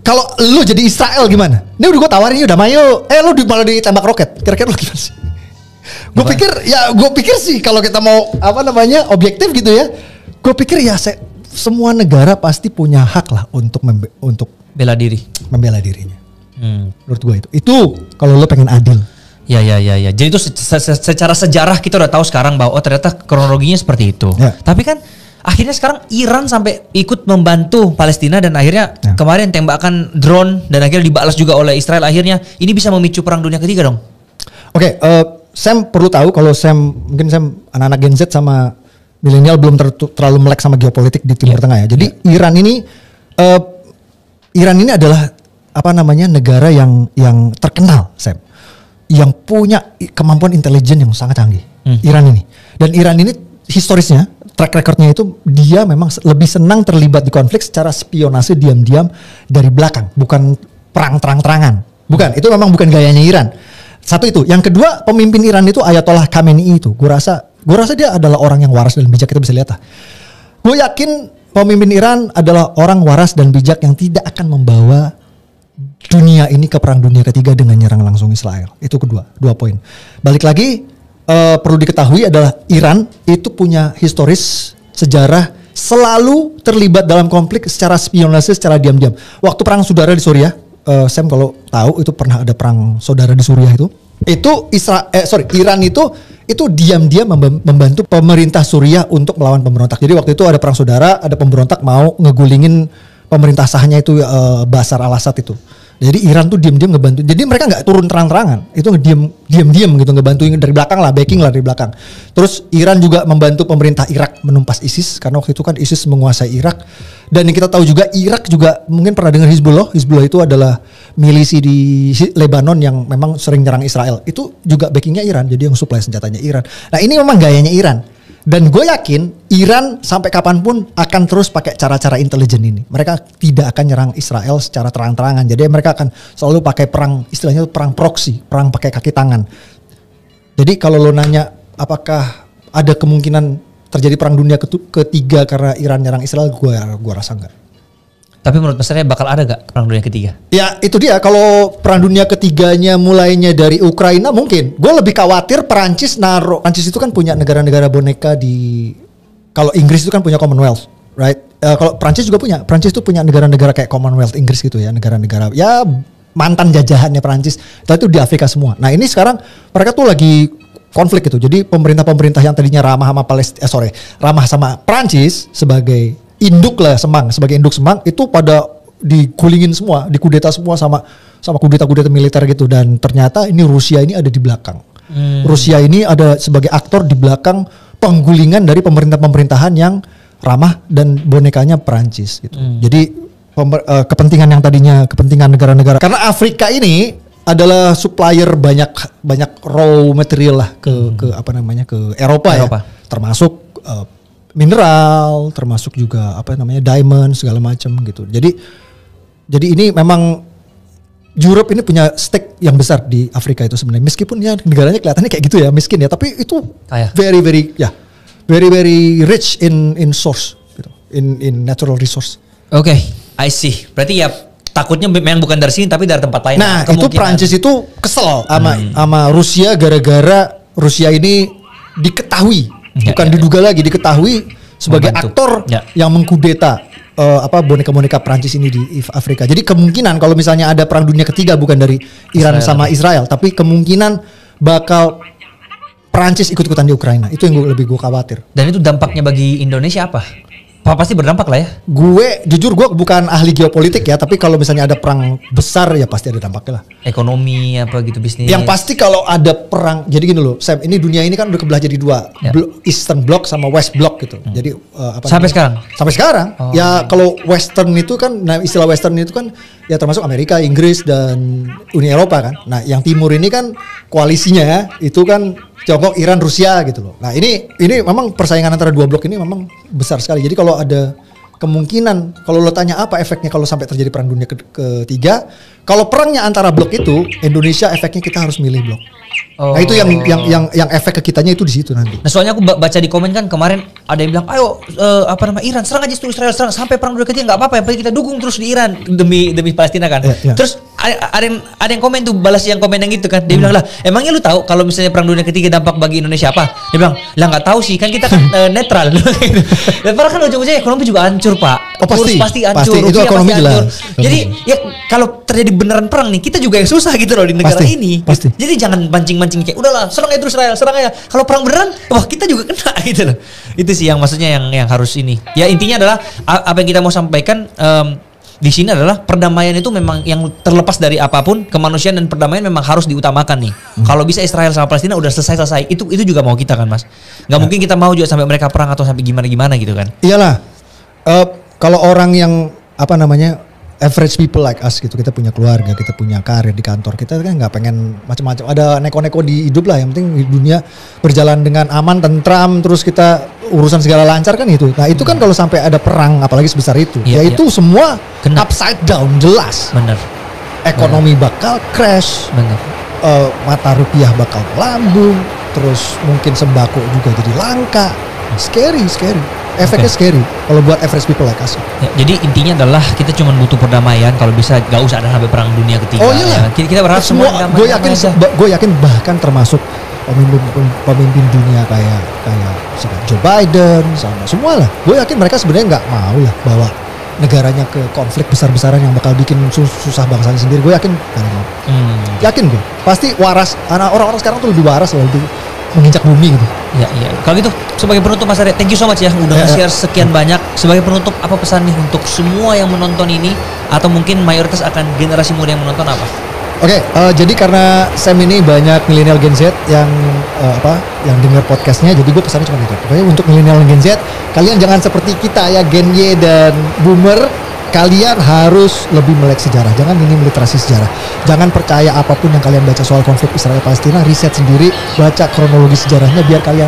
Kalau lu jadi Israel gimana? Ini udah gue tawarin, udah mayo, lu malah ditembak roket. Kira-kira lu gimana sih? Gue pikir sih kalau kita mau apa namanya objektif gitu ya, gue pikir ya semua negara pasti punya hak lah untuk membela dirinya. Menurut gue itu kalau lo pengen adil. Ya. Jadi itu secara sejarah kita udah tahu sekarang bahwa ternyata kronologinya seperti itu. Ya. Tapi kan akhirnya sekarang Iran sampai ikut membantu Palestina dan akhirnya kemarin tembakan drone dan akhirnya dibalas juga oleh Israel. Akhirnya ini bisa memicu perang dunia ketiga dong. Oke, Sam perlu tahu kalau mungkin Sam anak-anak Gen Z sama milenial belum terlalu melek sama geopolitik di Timur Tengah ya. Jadi Iran ini adalah apa namanya negara yang terkenal, Sam, yang punya kemampuan intelijen yang sangat canggih. Iran ini, dan Iran ini historisnya track recordnya itu dia memang lebih senang terlibat di konflik secara spionase diam-diam dari belakang, bukan perang terang-terangan. Bukan, itu memang bukan gayanya Iran. Satu itu, yang kedua pemimpin Iran itu Ayatollah Khamenei itu, gue rasa dia adalah orang yang waras dan bijak, kita bisa lihat lah. Gue yakin pemimpin Iran adalah orang waras dan bijak yang tidak akan membawa dunia ini ke perang dunia ketiga dengan nyerang langsung Israel. Itu kedua, 2 poin. Balik lagi, perlu diketahui adalah Iran itu punya historis sejarah selalu terlibat dalam konflik secara spionase, secara diam-diam. Waktu perang saudara di Suriah, Sam kalau tahu itu pernah ada perang saudara di Suriah itu Iran itu diam-diam membantu pemerintah Suriah untuk melawan pemberontak. Jadi waktu itu ada perang saudara, ada pemberontak mau ngegulingin pemerintah sahnya itu Bashar al-Assad itu. Jadi Iran tuh diam-diam ngebantu. Jadi mereka nggak turun terang-terangan, itu diam-diam gitu ngebantuin dari belakang lah, backing lah dari belakang. Terus Iran juga membantu pemerintah Irak menumpas ISIS karena waktu itu kan ISIS menguasai Irak. Dan yang kita tahu juga Irak juga mungkin pernah dengar Hizbullah. Hizbullah itu adalah milisi di Lebanon yang memang sering nyerang Israel. Itu juga backingnya Iran. Jadi yang supply senjatanya Iran. Nah ini memang gayanya Iran. Dan gue yakin Iran sampai kapanpun akan terus pakai cara-cara intelijen ini. Mereka tidak akan nyerang Israel secara terang-terangan. Jadi mereka akan selalu pakai perang, istilahnya perang proksi, perang pakai kaki tangan. Jadi kalau lo nanya apakah ada kemungkinan terjadi perang dunia ketiga karena Iran nyerang Israel, gue rasa enggak. Tapi menurut Mas Arya bakal ada gak perang dunia ketiga? Ya itu dia, kalau perang dunia ketiganya mulainya dari Ukraina mungkin. Gue lebih khawatir Perancis itu kan punya negara-negara boneka kalau Inggris itu kan punya Commonwealth, right? Kalau Perancis juga punya, Perancis itu punya negara-negara kayak Commonwealth Inggris gitu ya, negara-negara ya mantan jajahannya Perancis, itu di Afrika semua. Nah ini sekarang mereka tuh lagi konflik gitu. Jadi pemerintah-pemerintah yang tadinya ramah sama Perancis sebagai induk Semang itu pada digulingin semua, dikudeta semua sama kudeta-kudeta militer gitu. Dan ternyata ini Rusia ini ada di belakang. Rusia ini ada sebagai aktor di belakang penggulingan dari pemerintahan yang ramah dan bonekanya Perancis gitu. Jadi kepentingan yang tadinya kepentingan negara-negara, karena Afrika ini adalah supplier banyak raw material lah ke Eropa. Ya, termasuk mineral, termasuk juga diamond segala macam gitu. Jadi ini memang Europe ini punya stake yang besar di Afrika itu sebenarnya. Meskipun ya negaranya kelihatannya kayak gitu ya, miskin ya, tapi itu very very rich in source gitu, in natural resource. Oke, I see. Berarti ya takutnya memang bukan dari sini tapi dari tempat lain. Nah, itu Prancis itu kesel sama Rusia gara-gara Rusia ini diketahui diduga lagi, diketahui sebagai aktor yang mengkudeta boneka-boneka Prancis ini di Afrika. Jadi kemungkinan kalau misalnya ada perang dunia ketiga bukan dari Iran sama Israel, tapi kemungkinan bakal Prancis ikut-ikutan di Ukraina. Itu yang gue khawatir. Dan itu dampaknya bagi Indonesia apa? Pasti berdampak lah ya. Gue bukan ahli geopolitik ya, tapi kalau misalnya ada perang besar ya pasti ada dampaknya lah. Ekonomi apa gitu, bisnis. Yang pasti kalau ada perang, jadi gini loh, Sam, ini dunia ini kan udah kebelah jadi dua, Eastern Bloc sama West Bloc gitu. Jadi sampai sekarang. Ya kalau Western itu kan, istilah Western itu kan ya termasuk Amerika, Inggris dan Uni Eropa kan. Nah yang Timur ini kan koalisinya itu kan Tiongkok, Iran, Rusia gitu loh. Nah ini memang persaingan antara dua blok ini memang besar sekali. Jadi kalau ada kemungkinan, kalau lo tanya apa efeknya kalau sampai terjadi perang dunia ketiga, kalau perangnya antara blok itu, Indonesia efeknya kita harus milih blok. Nah itu yang efek ke kitanya itu di situ nanti. Nah soalnya aku baca di komen kan kemarin ada yang bilang, ayo Iran serang aja tuh Israel, serang sampai perang dunia ketiga nggak apa-apa, yang penting kita dukung terus di Iran demi Palestina kan. Terus ada yang komen tuh, balas yang komen yang gitu kan, dia bilang lah, emangnya lu tahu kalau misalnya perang dunia ketiga dampak bagi Indonesia apa? Dia bilang lah nggak tahu sih, kan kita kan netral. Dan padahal kan ujung-ujungnya ekonomi juga hancur pak. Pasti hancur, itu ekonomi jelas. Jadi ya kalau terjadi beneran perang nih, kita juga yang susah gitu loh di negara ini. Jadi jangan mancing-mancing kayak udahlah serang aja terus Israel, serang aja. Kalau perang beneran, wah kita juga kena gitu loh. Itu sih yang maksudnya yang harus ini. Ya intinya adalah apa yang kita mau sampaikan, di sini adalah perdamaian itu memang yang terlepas dari apapun, kemanusiaan dan perdamaian memang harus diutamakan nih. Kalau bisa Israel sama Palestina udah selesai, itu juga mau kita kan Mas. Nggak mungkin kita mau juga sampai mereka perang atau sampai gimana gitu kan. Iyalah, kalau orang yang average people like us gitu, kita punya keluarga, kita punya karir di kantor, kita kan nggak pengen macam-macam, ada neko-neko di hidup lah, yang penting di dunia berjalan dengan aman, tentram, terus kita urusan segala lancar kan itu. Nah itu kan kalau sampai ada perang, apalagi sebesar itu, itu semua kena upside down, jelas. Bener. Ekonomi bakal crash, Bener. Mata rupiah bakal melambung, terus mungkin sembako juga jadi langka. Scary. Efeknya scary kalau buat average people like us. Ya, jadi intinya adalah kita cuma butuh perdamaian. Kalau bisa gak usah ada sampai perang dunia ketiga. Oh iya. Ya. Kita berharap semua gue yakin bahkan termasuk pemimpin dunia kayak Joe Biden sama semua lah. Gue yakin mereka sebenarnya nggak mau lah bawa negaranya ke konflik besar-besaran yang bakal bikin susah bangsanya sendiri. Gue yakin nggak mau. Yakin gue. Pasti waras. Orang-orang sekarang tuh lebih waras loh, lebih menginjak bumi gitu. Iya. Kalau gitu sebagai penutup Mas Arya, thank you so much ya udah nge-share sekian banyak. Sebagai penutup apa pesan nih untuk semua yang menonton ini atau mungkin mayoritas akan generasi muda yang menonton apa? Oke, jadi karena Sam ini banyak milenial Gen Z yang dengar podcastnya, jadi gue pesannya cuma itu. Pokoknya untuk milenial Gen Z, kalian jangan seperti kita ya Gen Y dan Boomer. Kalian harus lebih melek sejarah, jangan minim literasi sejarah. Jangan percaya apapun yang kalian baca soal konflik Israel Palestina, riset sendiri, baca kronologi sejarahnya biar kalian